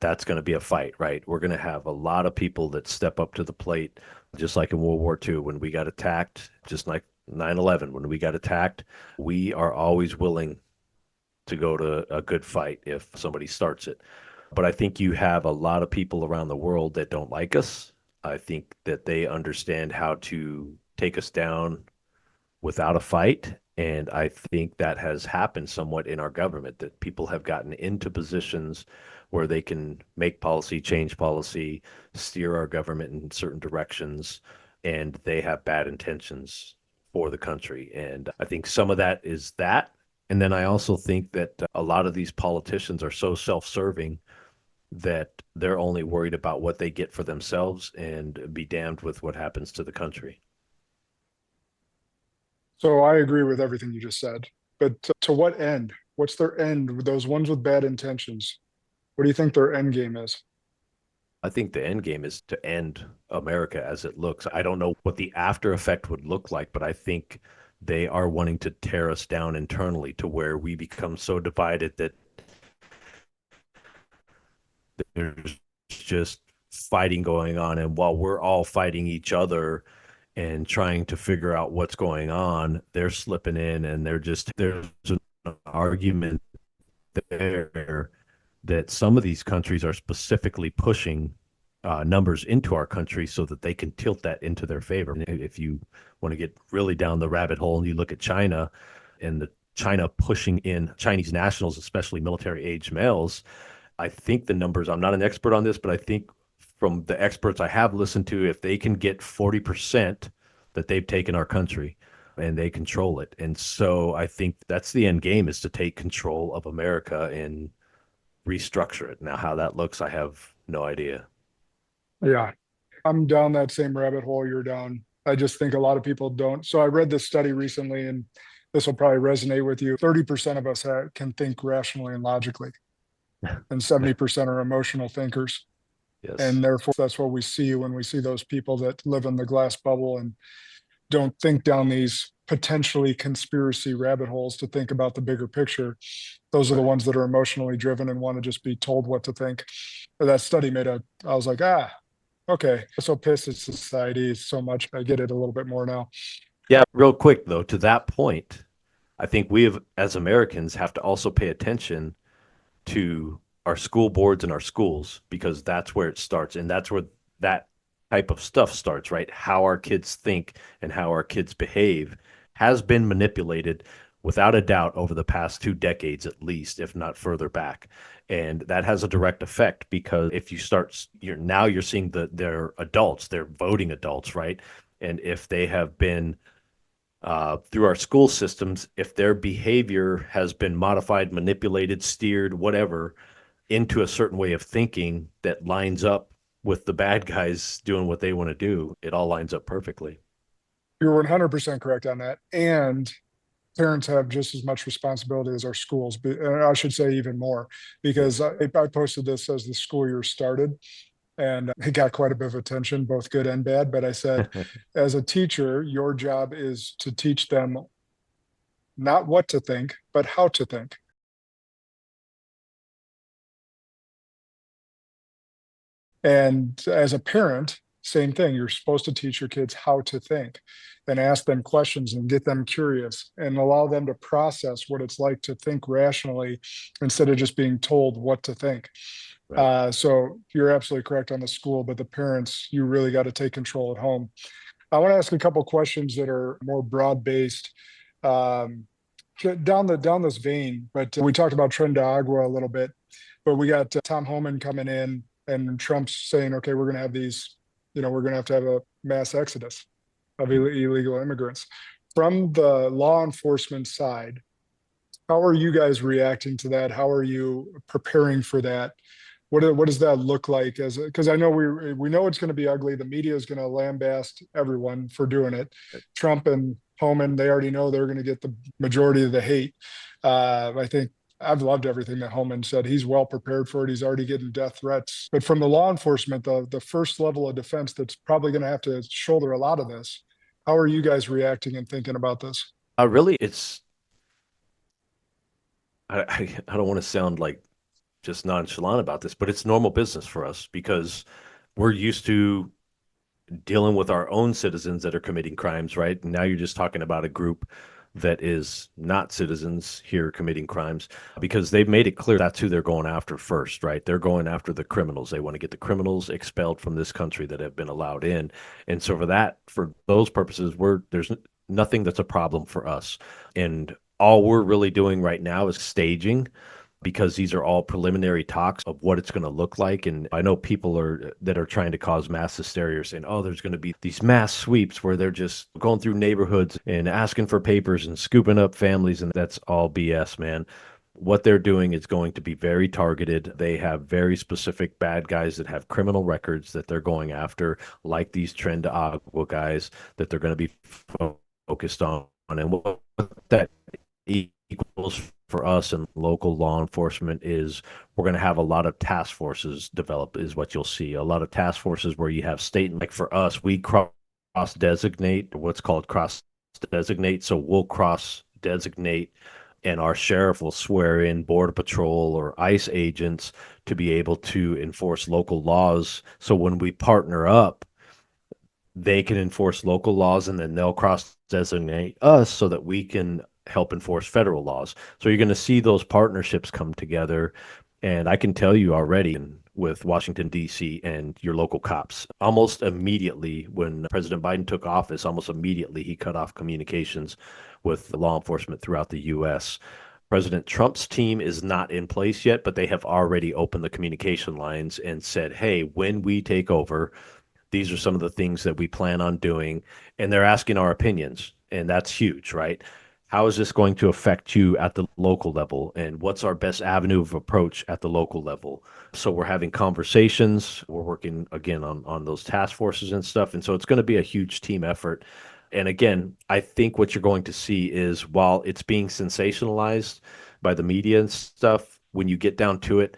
that's going to be a fight, right? We're going to have a lot of people that step up to the plate, just like in World War II when we got attacked, just like 9/11 when we got attacked. We are always willing to go to a good fight if somebody starts it. But I think you have a lot of people around the world that don't like us. I think that they understand how to take us down without a fight. And I think that has happened somewhat in our government, that people have gotten into positions where they can make policy, change policy, steer our government in certain directions, and they have bad intentions for the country. And I think some of that is that. And then I also think that a lot of these politicians are so self-serving that they're only worried about what they get for themselves and be damned with what happens to the country. So I agree with everything you just said, but to what end? What's their end? Those ones with bad intentions. What do you think their end game is? I think the end game is to end America as it looks. I don't know what the after effect would look like, but I think they are wanting to tear us down internally to where we become so divided that there's just fighting going on. And while we're all fighting each other and trying to figure out what's going on, they're slipping in and there's an argument there that some of these countries are specifically pushing numbers into our country so that they can tilt that into their favor. And if you want to get really down the rabbit hole and you look at China and the China pushing in Chinese nationals, especially military age males, I think the numbers, I'm not an expert on this, but I think from the experts I have listened to, if they can get 40%, that they've taken our country and they control it. And so I think that's the end game, is to take control of America and restructure it. Now, how that looks, I have no idea. Yeah, I'm down that same rabbit hole you're down. I just think a lot of people don't. So I read this study recently, and this will probably resonate with you. 30% of us can think rationally and logically, and 70% are emotional thinkers. Yes. And therefore, that's what we see when we see those people that live in the glass bubble and don't think down these potentially conspiracy rabbit holes to think about the bigger picture. Those are the ones that are emotionally driven and want to just be told what to think. That study I was like, okay, I'm so pissed at society so much. I get it a little bit more now. Yeah, real quick though, to that point, I think we have, as Americans, have to also pay attention to our school boards and our schools, because that's where it starts. And that's where that type of stuff starts, right? How our kids think and how our kids behave has been manipulated without a doubt over the past 2 decades, at least, if not further back. And that has a direct effect, because if you start, you're seeing they're adults, they're voting adults, right? And if they have been through our school systems, if their behavior has been modified, manipulated, steered, whatever, into a certain way of thinking that lines up with the bad guys doing what they want to do, it all lines up perfectly. You're 100% correct on that. And parents have just as much responsibility as our schools, and I should say even more, because I posted this as the school year started, and it got quite a bit of attention, both good and bad. But I said, as a teacher, your job is to teach them not what to think, but how to think. And as a parent, same thing. You're supposed to teach your kids how to think and ask them questions and get them curious and allow them to process what it's like to think rationally instead of just being told what to think. Right. So you're absolutely correct on the school, but the parents, you really got to take control at home. I want to ask a couple of questions that are more broad-based down this vein, but we talked about Tren de Agua a little bit, but we got Tom Homan coming in, and Trump's saying, okay, we're going to have these, we're going to have a mass exodus of illegal immigrants. From the law enforcement side, how are you guys reacting to that? How are you preparing for that? What does that look like? Because I know we know it's going to be ugly. The media is going to lambaste everyone for doing it. Trump and Homan, they already know they're going to get the majority of the hate. I think I've loved everything that Homan said. He's well prepared for it. He's already getting death threats. But from the law enforcement, the first level of defense that's probably going to have to shoulder a lot of this, how are you guys reacting and thinking about this? Really, I don't want to sound like just nonchalant about this, but it's normal business for us, because we're used to dealing with our own citizens that are committing crimes, right? And now you're just talking about a group that is not citizens here committing crimes, because they've made it clear that's who they're going after first, right? They're going after the criminals. They want to get the criminals expelled from this country that have been allowed in. And so for those purposes, there's nothing that's a problem for us. And all we're really doing right now is staging, because these are all preliminary talks of what it's going to look like. And I know people that are trying to cause mass hysteria are saying, oh, there's going to be these mass sweeps where they're just going through neighborhoods and asking for papers and scooping up families. And that's all BS, man. What they're doing is going to be very targeted. They have very specific bad guys that have criminal records that they're going after, like these Tren de Agua guys that they're going to be focused on. And what that equals for us and local law enforcement is we're going to have a lot of task forces develop is what you'll see. A lot of task forces where you have state, like for us, we cross designate, what's called cross designate. So we'll cross designate and our sheriff will swear in border patrol or ICE agents to be able to enforce local laws. So when we partner up, they can enforce local laws and then they'll cross designate us so that we can help enforce federal laws. So you're going to see those partnerships come together. And I can tell you already with Washington, D.C. and your local cops, almost immediately when President Biden took office, almost immediately he cut off communications with law enforcement throughout the U.S. President Trump's team is not in place yet, but they have already opened the communication lines and said, hey, when we take over, these are some of the things that we plan on doing. And they're asking our opinions. And that's huge, right? How is this going to affect you at the local level? And what's our best avenue of approach at the local level? So we're having conversations. We're working, again, on those task forces and stuff. And so it's going to be a huge team effort. And again, I think what you're going to see is while it's being sensationalized by the media and stuff, when you get down to it,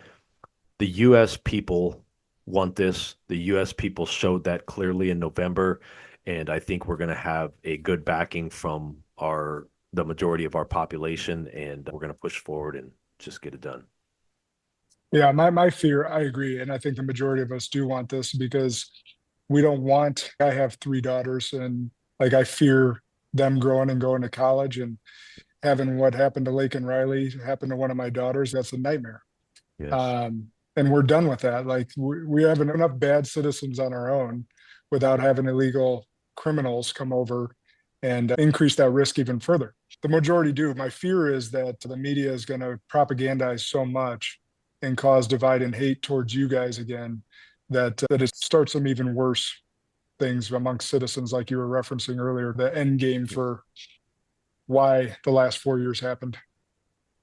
the U.S. people want this. The U.S. people showed that clearly in November. And I think we're going to have a good backing from the majority of our population, and we're going to push forward and just get it done. Yeah, my fear, I agree. And I think the majority of us do want this because I have 3 daughters, and like I fear them growing and going to college and having what happened to Lake and Riley happen to one of my daughters. That's a nightmare. Yes. And we're done with that. Like we have enough bad citizens on our own without having illegal criminals come over and increase that risk even further. The majority do. My fear is that the media is going to propagandize so much and cause divide and hate towards you guys again, that it starts some even worse things amongst citizens, like you were referencing earlier, the end game for why the last 4 years happened.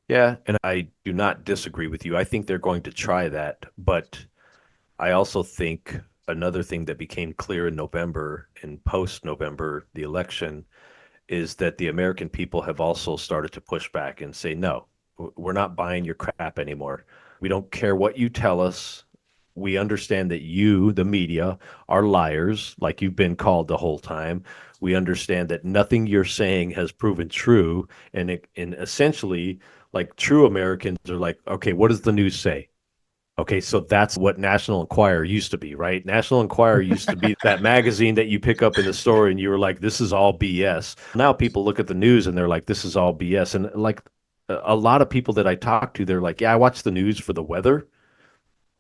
Yeah, and I do not disagree with you. I think they're going to try that, but I also think another thing that became clear in November and post-November, the election, is that the American people have also started to push back and say, no, we're not buying your crap anymore. We don't care what you tell us. We understand that you, the media, are liars, like you've been called the whole time. We understand that nothing you're saying has proven true. And essentially, like true Americans are like, okay, what does the news say? Okay, so that's what National Enquirer used to be, right? National Enquirer used to be that magazine that you pick up in the store and you were like, this is all BS. Now people look at the news and they're like, this is all BS. And like a lot of people that I talk to, they're like, yeah, I watch the news for the weather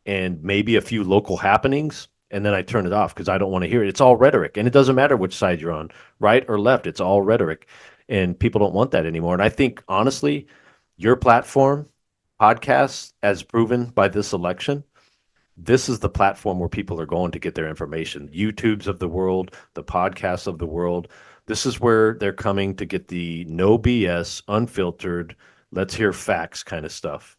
and maybe a few local happenings. And then I turn it off because I don't want to hear it. It's all rhetoric. And it doesn't matter which side you're on, right or left. It's all rhetoric. And people don't want that anymore. And I think, honestly, your platform, podcasts, as proven by this election, this is the platform where people are going to get their information. YouTubes of the world, the podcasts of the world. This is where they're coming to get the no BS, unfiltered, let's hear facts kind of stuff.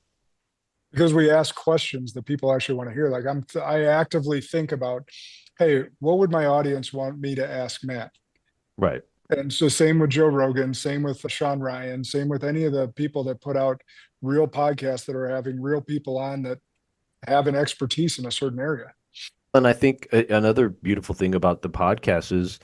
Because we ask questions that people actually want to hear. Like I actively think about, hey, what would my audience want me to ask Matt? Right. And so same with Joe Rogan, same with Sean Ryan, same with any of the people that put out real podcasts that are having real people on that have an expertise in a certain area. And I think another beautiful thing about the podcast is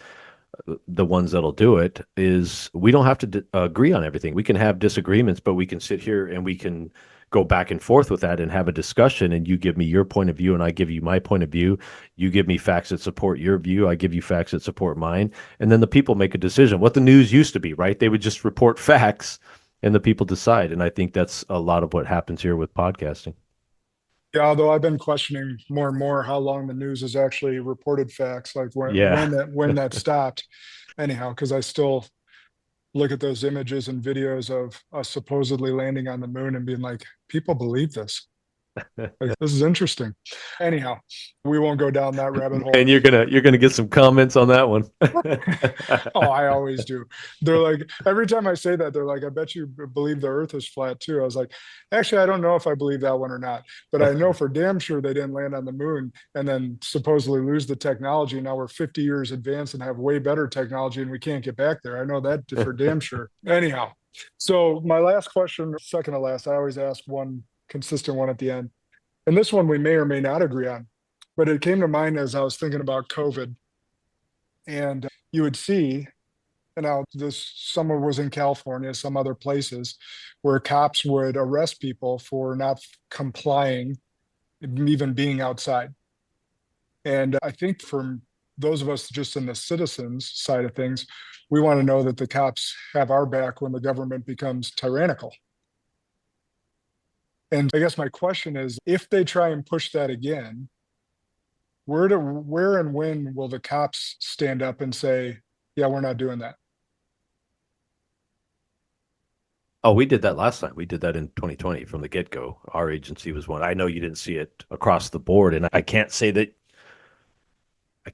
the ones that'll do it is we don't have to agree on everything. We can have disagreements, but we can sit here and we can go back and forth with that and have a discussion. And you give me your point of view and I give you my point of view. You give me facts that support your view. I give you facts that support mine. And then the people make a decision. What the news used to be, right? They would just report facts and the people decide. And I think that's a lot of what happens here with podcasting. Yeah, although I've been questioning more and more how long the news has actually reported facts, like when that stopped. Anyhow, because I still look at those images and videos of us supposedly landing on the moon and being like, people believe this. Like, this is interesting. Anyhow, we won't go down that rabbit hole. And you're gonna get some comments on that one. Oh, I always do. They're like, every time I say that, they're like, I bet you believe the earth is flat too. I was like, actually, I don't know if I believe that one or not, but I know for damn sure they didn't land on the moon and then supposedly lose the technology. Now we're 50 years advanced and have way better technology and we can't get back there. I know that for damn sure. Anyhow, So my last question, second to last, I always ask one consistent one at the end. And this one we may or may not agree on, but it came to mind as I was thinking about COVID. And you would see, and now this summer was in California, some other places, where cops would arrest people for not complying, even being outside. And I think from those of us just in the citizens side of things, we want to know that the cops have our back when the government becomes tyrannical. And I guess my question is, if they try and push that again, where and when will the cops stand up and say, yeah, we're not doing that? Oh, we did that last time. We did that in 2020 from the get-go. Our agency was one. I know you didn't see it across the board, and I can't say that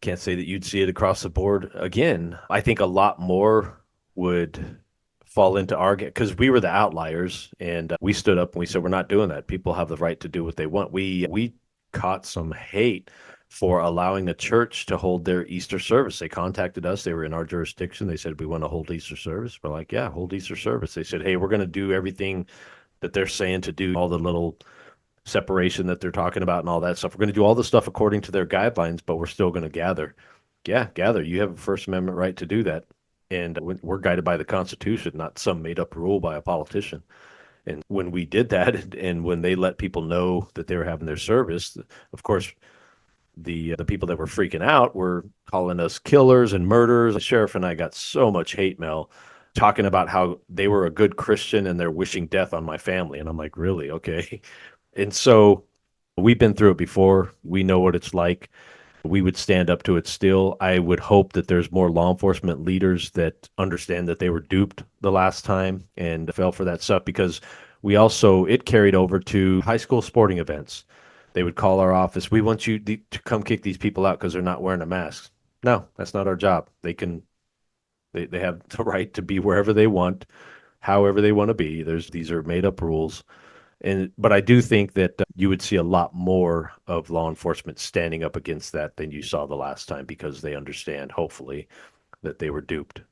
you'd see it across the board again. I think a lot more would fall into our, because we were the outliers, and we stood up and we said we're not doing that. People have the right to do what they want. We caught some hate for allowing the church to hold their Easter service. They contacted us. They were in our jurisdiction. They said, we want to hold Easter service. We're like, yeah, hold Easter service. They said, hey, we're going to do everything that they're saying to do, all the little separation that they're talking about and all that stuff. We're going to do all the stuff according to their guidelines, but we're still going to gather. Yeah, gather. You have a First Amendment right to do that. And we're guided by the Constitution, not some made-up rule by a politician. And when we did that, and when they let people know that they were having their service, of course, the people that were freaking out were calling us killers and murderers. The sheriff and I got so much hate mail talking about how they were a good Christian and they're wishing death on my family. And I'm like, really? Okay. And so we've been through it before. We know what it's like. We would stand up to it still. I would hope that there's more law enforcement leaders that understand that they were duped the last time and fell for that stuff, because it carried over to high school sporting events. They would call our office. We want you to come kick these people out because they're not wearing a mask. No, that's not our job. They have the right to be wherever they want, however they want to be. These are made up rules. But I do think that you would see a lot more of law enforcement standing up against that than you saw the last time, because they understand, hopefully, that they were duped.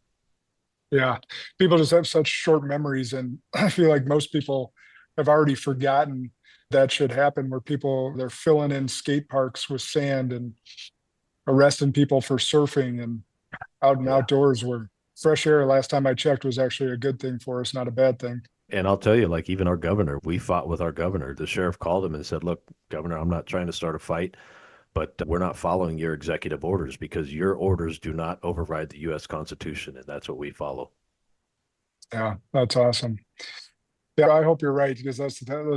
Yeah, people just have such short memories, and I feel like most people have already forgotten that should happen, where they're filling in skate parks with sand and arresting people for surfing and outdoors, where fresh air, last time I checked, was actually a good thing for us, not a bad thing. And I'll tell you, like, even our governor, we fought with our governor. The sheriff called him and said, look, Governor, I'm not trying to start a fight, but we're not following your executive orders, because your orders do not override the U.S. Constitution, and that's what we follow. Yeah, that's awesome. Yeah, I hope you're right, because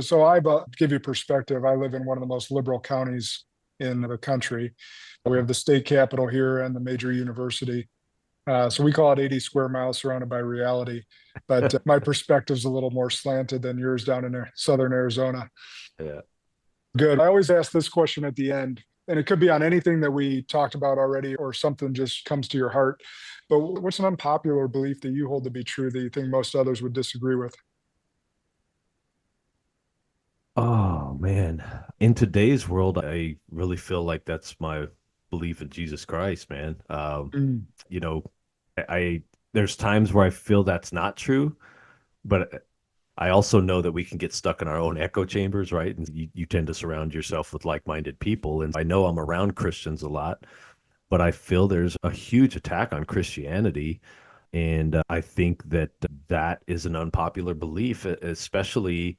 so I give you perspective. I live in one of the most liberal counties in the country. We have the state capital here and the major university. So we call it 80 square miles surrounded by reality. But my perspective's a little more slanted than yours down in southern Arizona. Yeah. Good. I always ask this question at the end, and it could be on anything that we talked about already, or something just comes to your heart. But what's an unpopular belief that you hold to be true that you think most others would disagree with? Oh, man. In today's world, I really feel like that's my belief in Jesus Christ, man. You know, there's times where I feel that's not true, but I also know that we can get stuck in our own echo chambers, right? And you tend to surround yourself with like-minded people. And I know I'm around Christians a lot, but I feel there's a huge attack on Christianity. And I think that is an unpopular belief, especially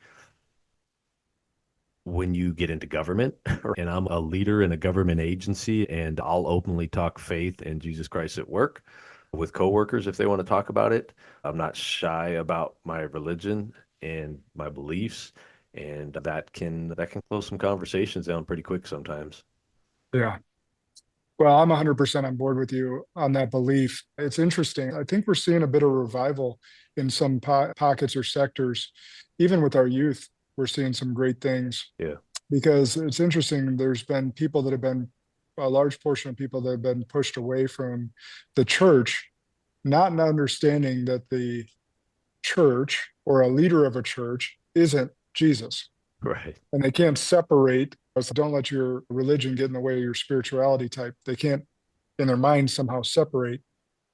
when you get into government. And I'm a leader in a government agency, and I'll openly talk faith and Jesus Christ at work with coworkers if they want to talk about it. I'm not shy about my religion and my beliefs, and that can close some conversations down pretty quick sometimes. Yeah. Well, I'm 100% on board with you on that belief. It's interesting. I think we're seeing a bit of revival in some pockets or sectors, even with our youth. We're seeing some great things. Yeah. Because it's interesting. There's been people that have been, a large portion of people that have been pushed away from the church, not understanding that the church or a leader of a church isn't Jesus. Right. And they can't separate. So don't let your religion get in the way of your spirituality type. They can't, in their mind, somehow separate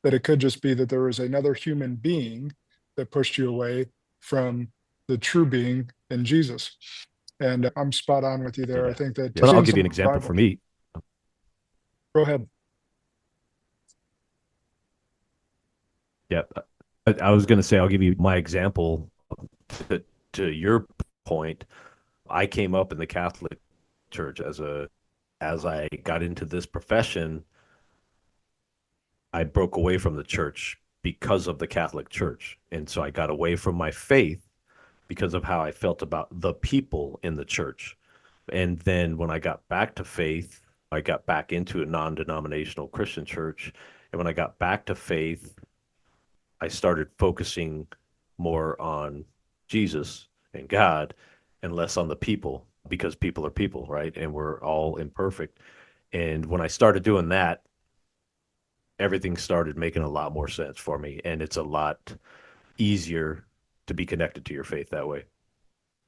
that it could just be that there is another human being that pushed you away from the true being in Jesus. And I'm spot on with you there. Yeah. I think that. But I'll give you an example for me. Go ahead. Yeah. I was going to say, I'll give you my example. To your point, I came up in the Catholic Church as I got into this profession, I broke away from the church because of the Catholic Church. And so I got away from my faith because of how I felt about the people in the church. And then when I got back to faith, I got back into a non-denominational Christian church. And when I got back to faith, I started focusing more on Jesus and God and less on the people, because people are people, right? And we're all imperfect. And when I started doing that, everything started making a lot more sense for me. And it's a lot easier to be connected to your faith that way.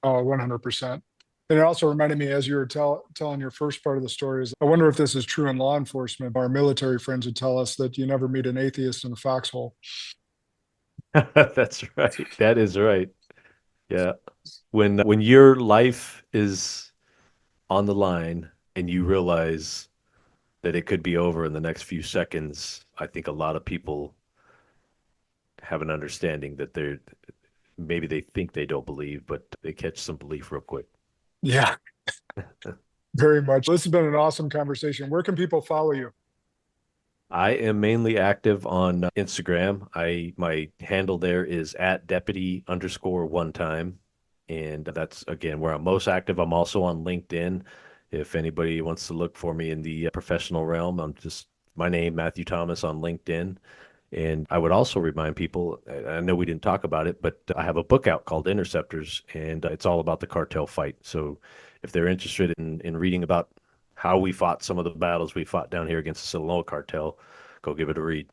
Oh, 100%. And it also reminded me, as you were telling your first part of the story, is I wonder if this is true in law enforcement. Our military friends would tell us that you never meet an atheist in a foxhole. That's right. That is right. Yeah. When your life is on the line and you realize that it could be over in the next few seconds, I think a lot of people have an understanding that maybe they think they don't believe, but they catch some belief real quick. Yeah, very much. This has been an awesome conversation. Where can people follow you? I am mainly active on Instagram. My handle there is @deputy_one-time. And that's, again, where I'm most active. I'm also on LinkedIn. If anybody wants to look for me in the professional realm, I'm just my name, Matthew Thomas, on LinkedIn. And I would also remind people, I know we didn't talk about it, but I have a book out called Interceptors, and it's all about the cartel fight. So if they're interested in reading about how we fought some of the battles we fought down here against the Sinaloa cartel, go give it a read.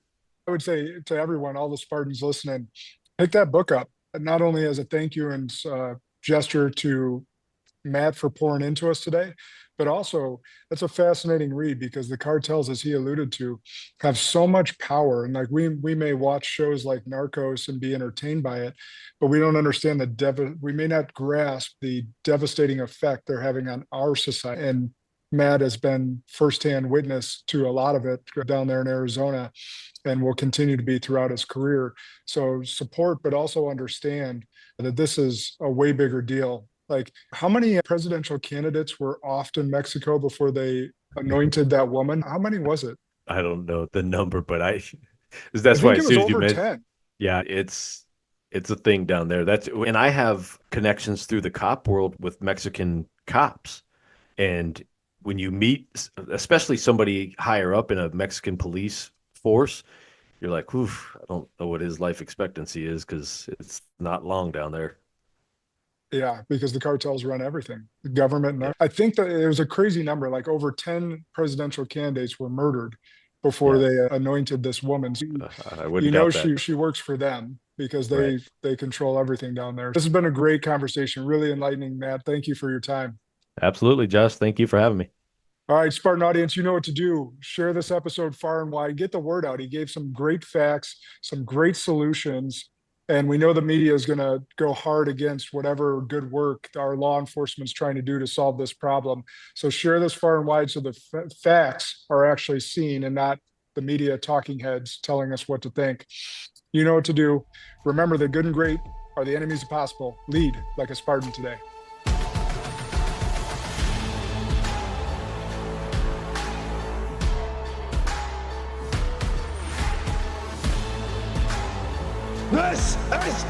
I would say to everyone, all the Spartans listening, pick that book up, not only as a thank you and gesture to Matt for pouring into us today, but also it's a fascinating read, because the cartels, as he alluded to, have so much power. And like we may watch shows like Narcos and be entertained by it, but we don't understand we may not grasp the devastating effect they're having on our society. And Matt has been firsthand witness to a lot of it down there in Arizona, and will continue to be throughout his career. So support, but also understand that this is a way bigger deal. Like, how many presidential candidates were off in Mexico before they anointed that woman? How many was it? I don't know the number, but I that's why think as it soon was as you over mentioned, 10. yeah, it's a thing down there. And I have connections through the cop world with Mexican cops. And when you meet, especially somebody higher up in a Mexican police force, you're like, oof, I don't know what his life expectancy is, because it's not long down there. Yeah, because the cartels run everything, the government. And I think that it was a crazy number, like over 10 presidential candidates were murdered before they anointed this woman. So, I wouldn't doubt that. she works for them, because Right. they control everything down there. This has been a great conversation, really enlightening, Matt. Thank you for your time. Absolutely, Josh. Thank you for having me. All right, Spartan audience, you know what to do. Share this episode far and wide. Get the word out. He gave some great facts, some great solutions. And we know the media is going to go hard against whatever good work our law enforcement's trying to do to solve this problem. So share this far and wide so the facts are actually seen, and not the media talking heads telling us what to think. You know what to do. Remember, the good and great are the enemies of possible. Lead like a Spartan today. This is